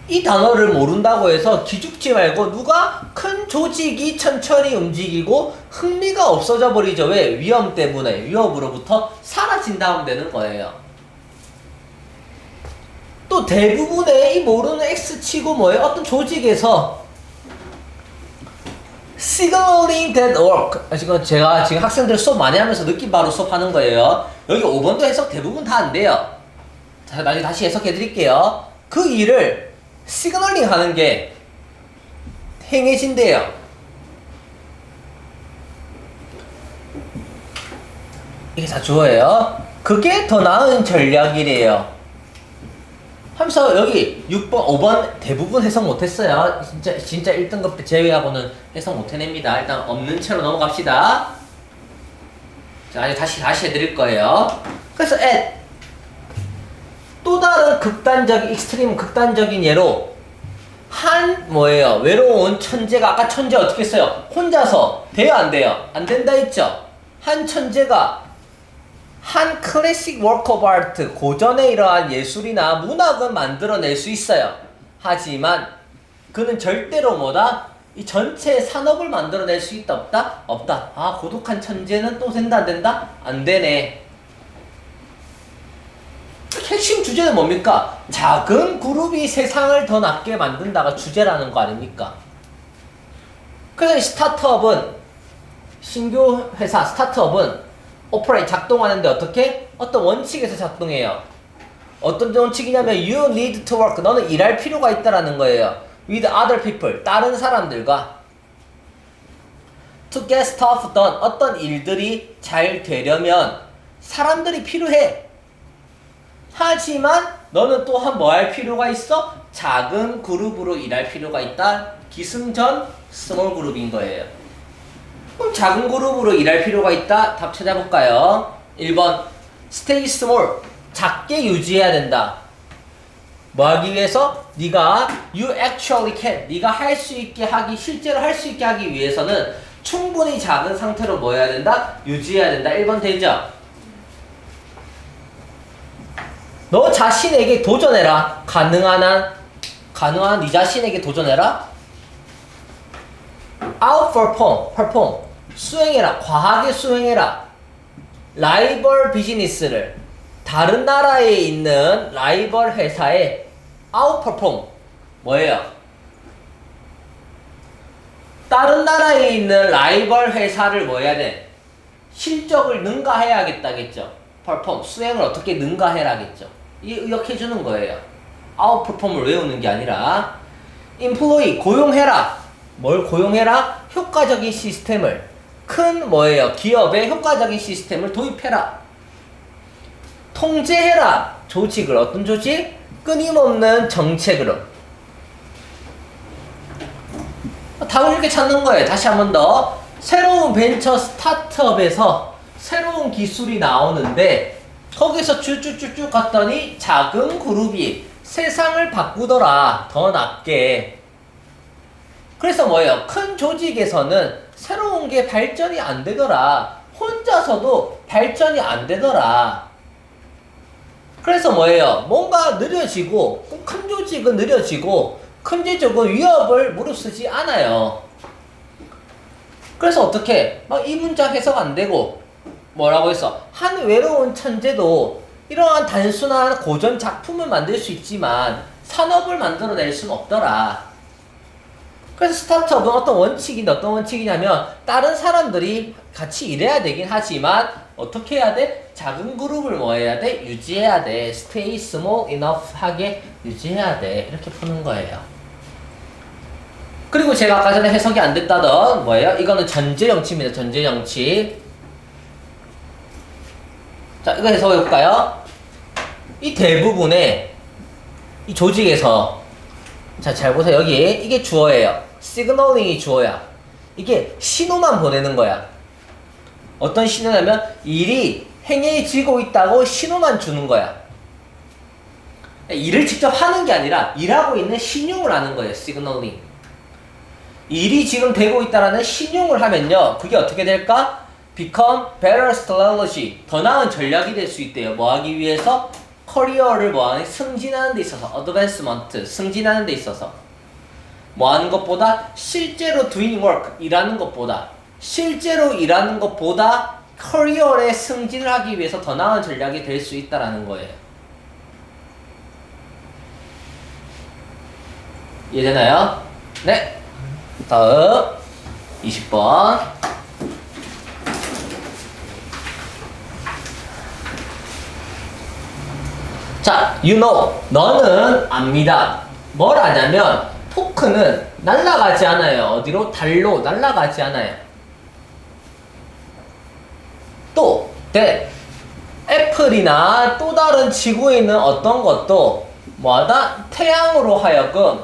이 단어를 모른다고 해서 기죽지 말고 누가 큰 조직이 천천히 움직이고 흥미가 없어져 버리죠. 왜? 위험 때문에. 위협으로부터 사라진다면 되는 거예요. 또 대부분의 이 모르는 X치고 뭐예요? 어떤 조직에서 signaling that work. 지금 제가 지금 학생들 수업 많이 하면서 느낀 바로 수업하는 거예요. 여기 5번도 해석 대부분 다 안 돼요. 자, 나중에 다시 해석해 드릴게요. 그 일을 시그널링 하는 게 행해진대요. 이게 다 주어예요. 그게 더 나은 전략이래요. 하면서 여기 6번, 5번 대부분 해석 못했어요. 진짜 1등급 제외하고는 해석 못해냅니다. 일단 없는 채로 넘어갑시다. 자, 다시 해드릴 거예요. 그래서 at 또 다른 익스트림 극단적인 예로 한 뭐예요? 외로운 천재가 아까 천재 어떻게 했어요? 혼자서 돼요 안 돼요? 안 된다 했죠? 한 천재가 한 클래식 워크 오브 아트 고전의 이러한 예술이나 문학은 만들어낼 수 있어요. 하지만 그는 절대로 뭐다? 이 전체 산업을 만들어낼 수 있다 없다? 없다. 아, 고독한 천재는 또 된다 안 된다? 안 되네. 핵심 주제는 뭡니까? 작은 그룹이 세상을 더 낫게 만든다가 주제라는 거 아닙니까? 그래서 이 스타트업은 신규 회사 스타트업은 오퍼레이트 작동하는데 어떻게? 어떤 원칙에서 작동해요. 어떤 원칙이냐면 you need to work. 너는 일할 필요가 있다라는 거예요. with other people. 다른 사람들과 to get stuff done. 어떤 일들이 잘 되려면 사람들이 필요해. 하지만 너는 또한 뭐 할 필요가 있어? 작은 그룹으로 일할 필요가 있다. 기승전 스몰 그룹인 거예요. 그럼 작은 그룹으로 일할 필요가 있다. 답 찾아볼까요? 1번 stay small. 작게 유지해야 된다. 뭐 하기 위해서? 네가 you actually can. 네가 할 수 있게 하기, 실제로 할 수 있게 하기 위해서는 충분히 작은 상태로 뭐 해야 된다? 유지해야 된다. 1번 되죠? 너 자신에게 도전해라. 가능한 네 자신에게 도전해라. perform. 수행해라. 과하게 수행해라. 라이벌 비즈니스를 다른 나라에 있는 라이벌 회사에 outperform. 뭐예요? 다른 나라에 있는 라이벌 회사를 뭐 해야 돼? 실적을 능가해야겠다겠죠. perform. 수행을 어떻게 능가해라겠죠. 이 의역해주는 거예요. outperform을 외우는 게 아니라 employee. 고용해라. 뭘 고용해라? 효과적인 시스템을. 큰 뭐예요? 기업의 효과적인 시스템을 도입해라. 통제해라. 조직을. 어떤 조직? 끊임없는 정책으로. 답을 이렇게 찾는 거예요. 다시 한 번 더. 새로운 벤처 스타트업에서 새로운 기술이 나오는데 거기서 쭉쭉쭉쭉 갔더니 작은 그룹이 세상을 바꾸더라. 더 낫게. 그래서 뭐예요? 큰 조직에서는 새로운 게 발전이 안 되더라. 혼자서도 발전이 안 되더라. 그래서 뭐예요? 뭔가 느려지고 큰 조직은 느려지고 큰 조직은 위협을 무릅쓰지 않아요. 그래서 어떻게? 막 이 문장 해석 안 되고 뭐라고 했어? 한 외로운 천재도 이러한 단순한 고전 작품을 만들 수 있지만 산업을 만들어낼 수는 없더라. 그래서 스타트업은 어떤 원칙인데 어떤 원칙이냐면 다른 사람들이 같이 일해야 되긴 하지만 어떻게 해야 돼? 작은 그룹을 뭐 해야 돼? 유지해야 돼. Stay small enough 하게 유지해야 돼. 이렇게 푸는 거예요. 그리고 제가 아까 전에 해석이 안 됐다던 뭐예요? 이거는 전제형치입니다. 전제형치. 자, 이거 해석해 볼까요? 이 대부분의 이 조직에서 자, 잘 보세요. 여기 이게 주어예요. 시그널링이 주어야. 이게 신호만 보내는 거야. 어떤 신호냐면 일이 행해지고 있다고 신호만 주는 거야. 일을 직접 하는 게 아니라 일하고 있는 신용을 하는 거예요. 시그널링. 일이 지금 되고 있다라는 신용을 하면요. 그게 어떻게 될까? Become better strategy. 더 나은 전략이 될 수 있대요. 뭐 하기 위해서? 커리어를 뭐하는 승진하는 데 있어서 advancement 승진하는 데 있어서 뭐 하는 것보다 실제로 doing work 일하는 것보다 실제로 일하는 것보다 커리어에 승진을 하기 위해서 더 나은 전략이 될 수 있다라는 거예요. 이해되나요? 네. 다음 20번. 자, you know. 너는 압니다. 뭘 아냐면 포크는 날아가지 않아요. 어디로? 달로 날아가지 않아요. 또 that 애플이나 또 다른 지구에 있는 어떤 것도 뭐하다? 태양으로 하여금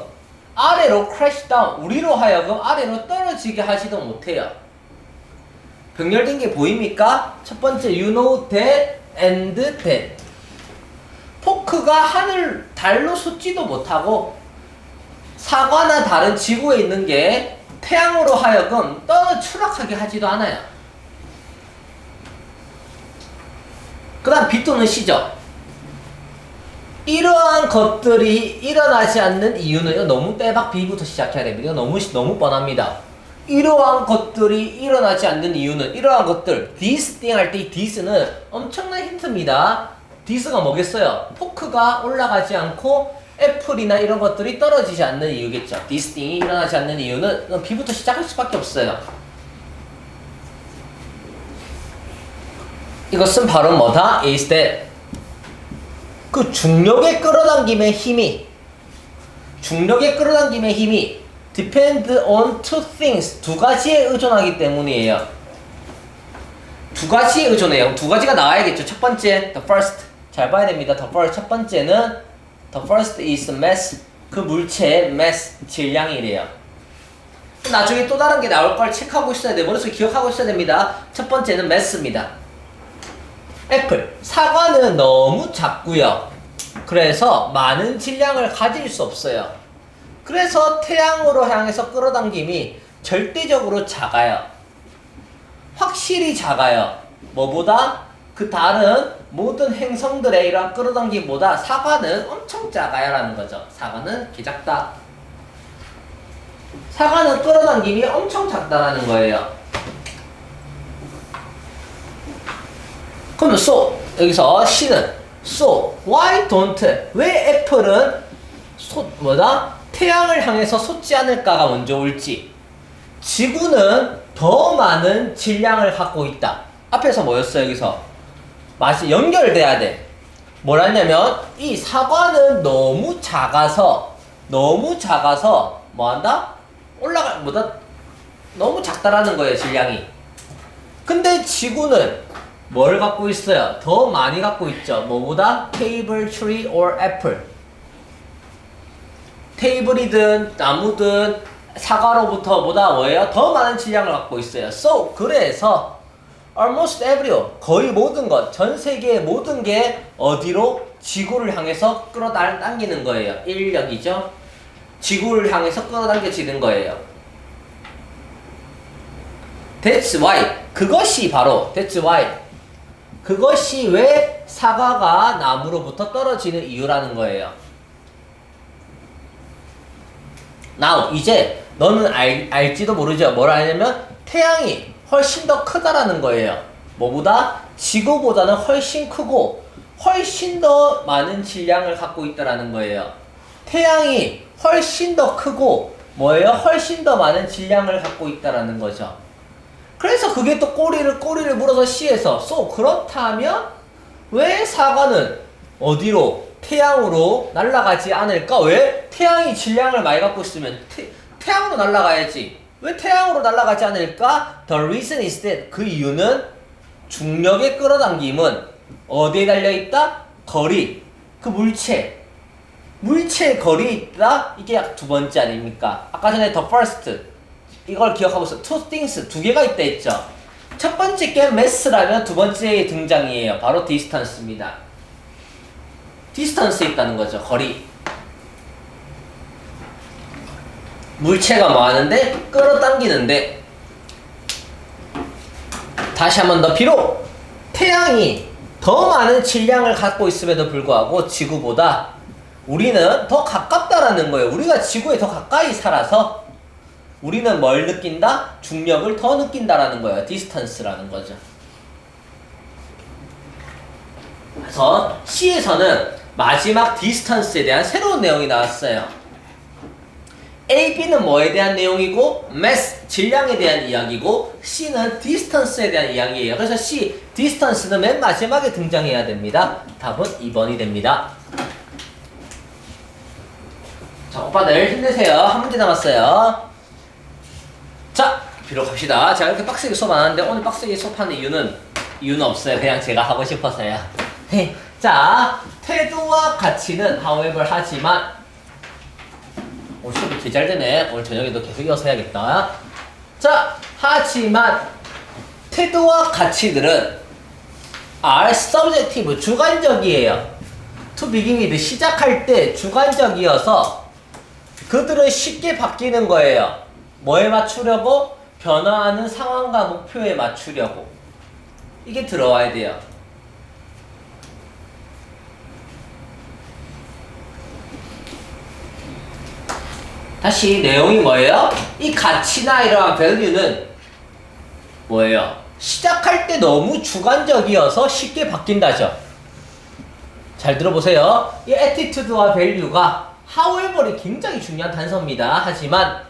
아래로 crash down, 우리로 하여금 아래로 떨어지게 하지도 못해요. 병렬된 게 보입니까? 첫 번째 you know that and that. 포크가 하늘, 달로 솟지도 못하고 사과나 다른 지구에 있는 게 태양으로 하여금 추락하게 하지도 않아요. 그 다음 B 또는 C죠. 이러한 것들이 일어나지 않는 이유는 이거 너무 빼박 B부터 시작해야 됩니다. 이거 너무 뻔합니다. 이러한 것들이 일어나지 않는 이유는 이러한 것들 this thing 할 때 이 this는 엄청난 힌트입니다. this가 뭐겠어요? 포크가 올라가지 않고 애플이나 이런 것들이 떨어지지 않는 이유겠죠. this thing이 일어나지 않는 이유는 B부터 시작할 수밖에 없어요. 이것은 바로 뭐다? is that 그 중력의 끌어당김의 힘이 depend on two things 두 가지에 의존하기 때문이에요. 두 가지에 의존해요. 두 가지가 나와야겠죠. 첫 번째 the first 잘 봐야 됩니다. the first 첫 번째는 the first is mass 그 물체의 mass 질량이래요. 나중에 또 다른 게 나올 걸 체크하고 있어야 돼. 머릿속에 기억하고 있어야 됩니다. 첫 번째는 mass입니다. 애플 사과는 너무 작고요. 그래서 많은 질량을 가질 수 없어요. 그래서 태양으로 향해서 끌어당김이 절대적으로 작아요. 확실히 작아요. 뭐보다? 그 다른 모든 행성들의 이러한 끌어당김보다 사과는 엄청 작아요 라는 거죠. 사과는 개 작다. 사과는 끌어당김이 엄청 작다라는 거예요. 그럼 so 여기서 C는 so why don't 왜 애플은 태양을 향해서 솟지 않을까가 먼저 올지. 지구는 더 많은 질량을 갖고 있다. 앞에서 뭐였어요 여기서? 맛이 연결돼야 돼. 뭘 하냐면 이 사과는 너무 작아서 뭐한다? 너무 작다라는 거예요 질량이. 근데 지구는 뭘 갖고 있어요? 더 많이 갖고 있죠. 뭐보다? 테이블, 트리, or 애플. 테이블이든 나무든 사과로부터 보다 뭐예요? 더 많은 질량을 갖고 있어요. So 그래서 almost everyone 거의 모든 것, 전 세계의 모든 게 어디로? 지구를 향해서 끌어당기는 거예요. 인력이죠. 지구를 향해서 끌어당겨지는 거예요. That's why 그것이 바로 That's why 그것이 왜 사과가 나무로부터 떨어지는 이유라는 거예요. Now 이제 너는 알지도 모르죠. 뭘 알냐면 태양이 훨씬 더 크다라는 거예요. 뭐보다? 지구보다는 훨씬 크고 훨씬 더 많은 질량을 갖고 있다라는 거예요. 태양이 훨씬 더 크고 뭐예요? 훨씬 더 많은 질량을 갖고 있다라는 거죠. 그래서 그게 또 꼬리를 물어서 C에서 그렇다면 왜 사과는 어디로? 태양으로 날아가지 않을까? 왜? 태양이 질량을 많이 갖고 있으면 태양으로 날아가야지. 왜 태양으로 날아가지 않을까? The reason is that 그 이유는 중력의 끌어당김은 어디에 달려있다? 거리. 그 물체의 거리에 있다? 이게 약 두 번째 아닙니까? 아까 전에 the first 이걸 기억하고 있어. two things 두 개가 있다 했죠. 첫 번째 게 mass라면 두 번째 등장이에요. 바로 distance입니다. distance에 있다는 거죠. 거리. 물체가 뭐 하는데? 끌어당기는데. 다시 한 번 더. 비록 태양이 더 많은 질량을 갖고 있음에도 불구하고 지구보다 우리는 더 가깝다라는 거예요. 우리가 지구에 더 가까이 살아서 우리는 뭘 느낀다? 중력을 더 느낀다라는 거예요. 디스턴스라는 거죠. 그래서 C에서는 마지막 디스턴스에 대한 새로운 내용이 나왔어요. A, B는 뭐에 대한 내용이고 mass, 질량에 대한 이야기고 C는 디스턴스에 대한 이야기예요. 그래서 C, 디스턴스는 맨 마지막에 등장해야 됩니다. 답은 2번이 됩니다. 자, 오빠들 힘내세요. 한 문제 남았어요. 자, 비록 합시다. 제가 이렇게 빡세게 수업 안 하는데 오늘 빡세게 수업하는 이유는 없어요. 그냥 제가 하고 싶어서요. 자, 태도와 가치는 however 하지만 오늘 수업이 개 잘 되네. 오늘 저녁에도 계속 이어서 해야겠다. 자, 하지만 태도와 가치들은 are subjective, 주관적이에요. to begin with, 시작할 때 주관적이어서 그들은 쉽게 바뀌는 거예요. 뭐에 맞추려고? 변화하는 상황과 목표에 맞추려고. 이게 들어와야 돼요. 다시 내용이 뭐예요? 이 가치나 이러한 value는 뭐예요? 시작할 때 너무 주관적이어서 쉽게 바뀐다죠. 잘 들어보세요. 이 attitude와 value가 however이 굉장히 중요한 단서입니다. 하지만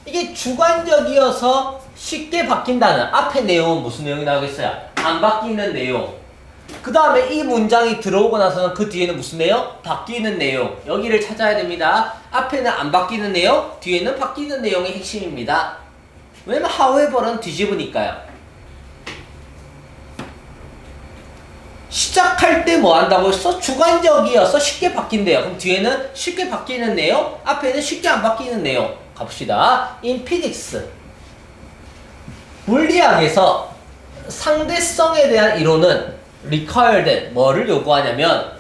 이게 주관적이어서 쉽게 바뀐다는 앞에 내용은 무슨 내용이 나오겠어요? 안 바뀌는 내용. 그 다음에 이 문장이 들어오고 나서는 그 뒤에는 무슨 내용? 바뀌는 내용. 여기를 찾아야 됩니다. 앞에는 안 바뀌는 내용, 뒤에는 바뀌는 내용이 핵심입니다. 왜냐면 however는 뒤집으니까요. 시작할 때 뭐 한다고 했어? 주관적이어서 쉽게 바뀐대요. 그럼 뒤에는 쉽게 바뀌는 내용, 앞에는 쉽게 안 바뀌는 내용. 갑시다. In physics, 물리학에서 상대성에 대한 이론은 required, 뭐를 요구하냐면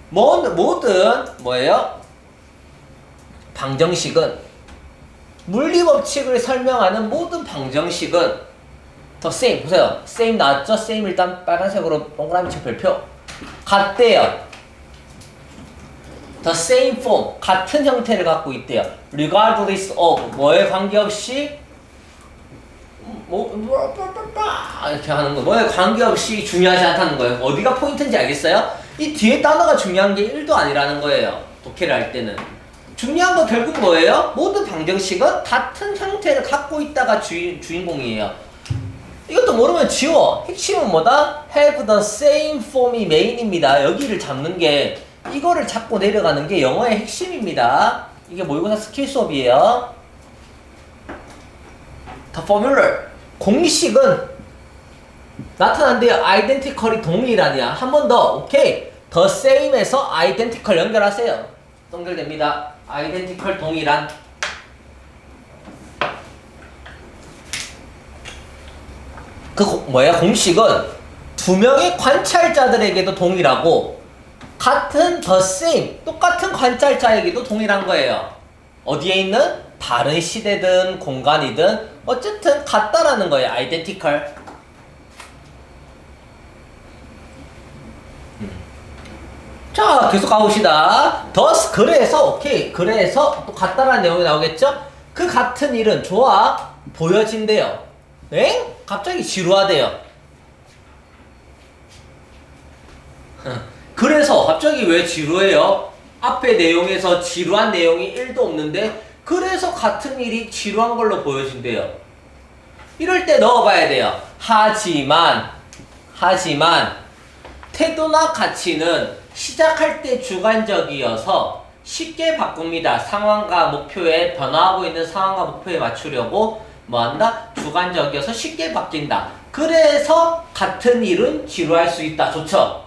모든 뭐예요? 방정식은, 물리법칙을 설명하는 모든 방정식은 the same, 보세요. same 나왔죠? same 일단 빨간색으로 동그라미 쳐 별표. 같대요. the same form, 같은 형태를 갖고 있대요. regardless of, 뭐에 관계없이 이렇게 하는 거. 뭐에 관계없이 중요하지 않다는 거예요. 어디가 포인트인지 알겠어요? 이 뒤에 단어가 중요한 게 1도 아니라는 거예요. 독해를 할 때는. 중요한 건 결국 뭐예요? 모든 방정식은 같은 형태를 갖고 있다가 주인공이에요. 이것도 모르면 지워. 핵심은 뭐다? have the same form이 메인입니다. 여기를 잡는 게, 이거를 잡고 내려가는 게 영어의 핵심입니다. 이게 모의고사 스킬 수업이에요. The formula, 공식은 나타난대요. identical이 동일하냐. 한 번 더. 오케이. the same에서 identical 연결하세요. 연결됩니다. identical 동일한. 그 뭐야? 공식은 두 명의 관찰자들에게도 동일하고 같은 the same, 똑같은 관찰자에게도 동일한 거예요. 어디에 있는? 다른 시대든 공간이든 어쨌든 같다라는 거예요. identical. 자, 계속 가봅시다. thus, 그래서, 오케이. 그래서 또 같다라는 내용이 나오겠죠? 그 같은 일은 좋아 보여진대요. 엥? 갑자기 지루하대요. 그래서 갑자기 왜 지루해요? 앞에 내용에서 지루한 내용이 1도 없는데 그래서 같은 일이 지루한 걸로 보여진대요. 이럴 때 넣어봐야 돼요. 하지만 태도나 가치는 시작할 때 주관적이어서 쉽게 바꿉니다. 상황과 목표에 변화하고 있는 상황과 목표에 맞추려고 뭐한다? 주관적이어서 쉽게 바뀐다. 그래서 같은 일은 지루할 수 있다. 좋죠?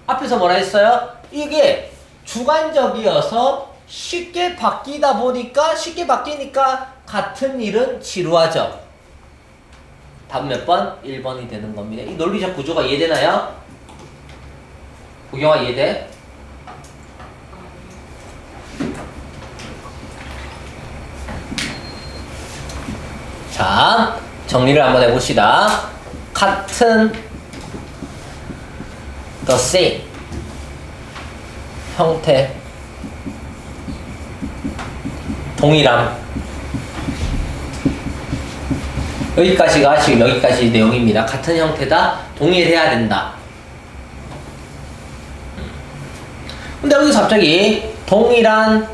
앞에서 뭐라 했어요? 이게 주관적이어서 쉽게 바뀌니까 같은 일은 지루하죠. 답은 몇 번? 1번이 되는 겁니다. 이 논리적 구조가 이해되나요? 구경아 이해돼? 자, 정리를 한번 해봅시다. 같은 the same 형태 동일함 여기까지가 지금 여기까지 내용입니다. 같은 형태다. 동일해야 된다. 근데 여기서 갑자기 동일한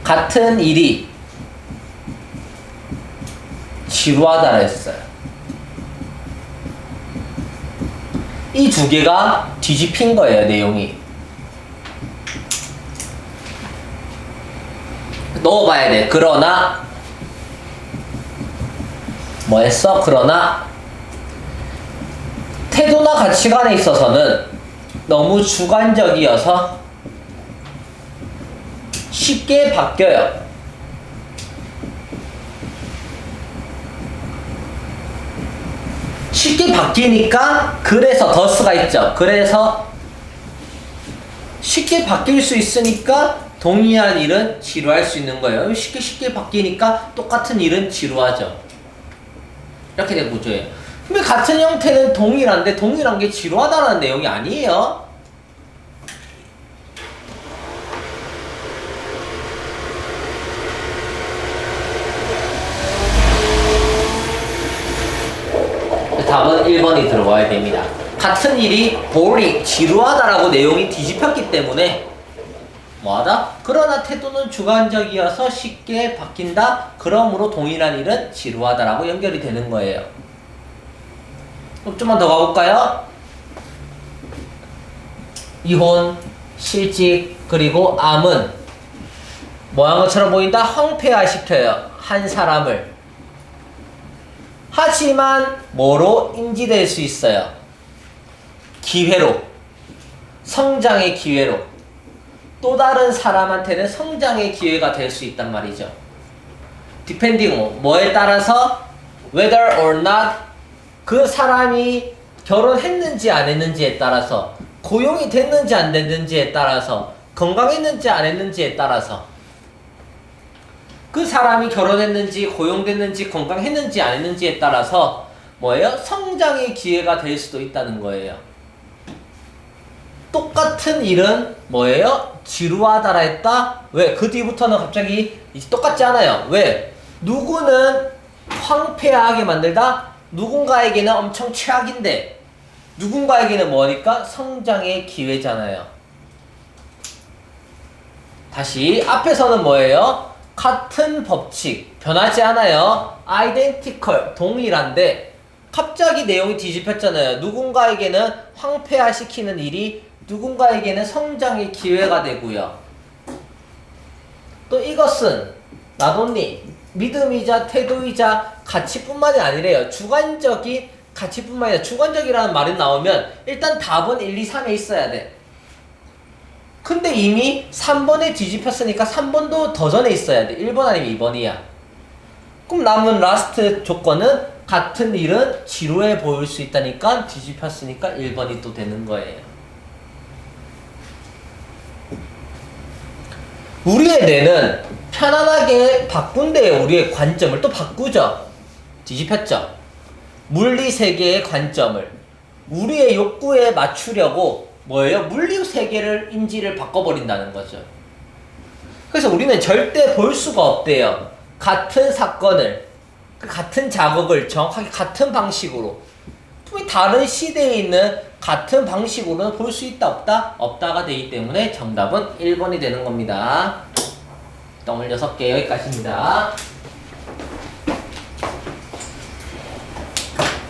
같은 일이 지루하다라 했어요. 이 두 개가 뒤집힌 거예요, 내용이. 넣어봐야 돼. 그러나 뭐 했어? 그러나 태도나 가치관에 있어서는 너무 주관적이어서 쉽게 바뀌어요. 쉽게 바뀌니까 그래서 더스가 있죠. 그래서 쉽게 바뀔 수 있으니까 동일한 일은 지루할 수 있는 거예요. 쉽게 바뀌니까 똑같은 일은 지루하죠. 이렇게 된 구조예요. 근데 같은 형태는 동일한데 동일한 게 지루하다는 내용이 아니에요. 답은 1번이 들어와야 됩니다. 같은 일이 boring, 지루하다라고 내용이 뒤집혔기 때문에 뭐하다? 그러나 태도는 주관적이어서 쉽게 바뀐다. 그러므로 동일한 일은 지루하다라고 연결이 되는 거예요. 그럼 좀만 더 가볼까요? 이혼, 실직, 그리고 암은 뭐한 것처럼 보인다? 황폐화시켜요. 한 사람을. 하지만 뭐로 인지될 수 있어요? 기회로. 성장의 기회로. 또 다른 사람한테는 성장의 기회가 될 수 있단 말이죠. depending 뭐에 따라서 whether or not 그 사람이 결혼했는지 안 했는지에 따라서 고용이 됐는지 안 됐는지에 따라서 건강했는지 안 했는지에 따라서 그 사람이 결혼했는지 고용됐는지 건강했는지 안 했는지에 따라서 뭐예요? 성장의 기회가 될 수도 있다는 거예요. 똑같은 일은 뭐예요? 지루하다라 했다? 왜? 그 뒤부터는 갑자기 이제 똑같지 않아요. 왜? 누구는 황폐하게 만들다? 누군가에게는 엄청 최악인데 누군가에게는 뭐니까? 성장의 기회잖아요. 다시 앞에서는 뭐예요? 같은 법칙, 변하지 않아요. identical, 동일한데 갑자기 내용이 뒤집혔잖아요. 누군가에게는 황폐화시키는 일이 누군가에게는 성장의 기회가 되고요. 또 이것은 나돈니 믿음이자 태도이자 가치뿐만이 아니래요. 주관적인 가치뿐만 아니라 주관적이라는 말이 나오면 일단 답은 1, 2, 3에 있어야 돼. 근데 이미 3번에 뒤집혔으니까 3번도 더 전에 있어야 돼. 1번 아니면 2번이야. 그럼 남은 라스트 조건은 같은 일은 지루해 보일 수 있다니까 뒤집혔으니까 1번이 또 되는 거예요. 우리의 뇌는 편안하게 바꾼대요. 우리의 관점을 또 바꾸죠. 뒤집혔죠. 물리 세계의 관점을 우리의 욕구에 맞추려고 뭐예요? 물리 세계를 인지를 바꿔버린다는 거죠. 그래서 우리는 절대 볼 수가 없대요. 같은 사건을 같은 작업을 정확하게 같은 방식으로 다른 시대에 있는 같은 방식으로는 볼 수 있다 없다? 없다가 되기 때문에 정답은 1번이 되는 겁니다. 오늘 6개 여기까지입니다.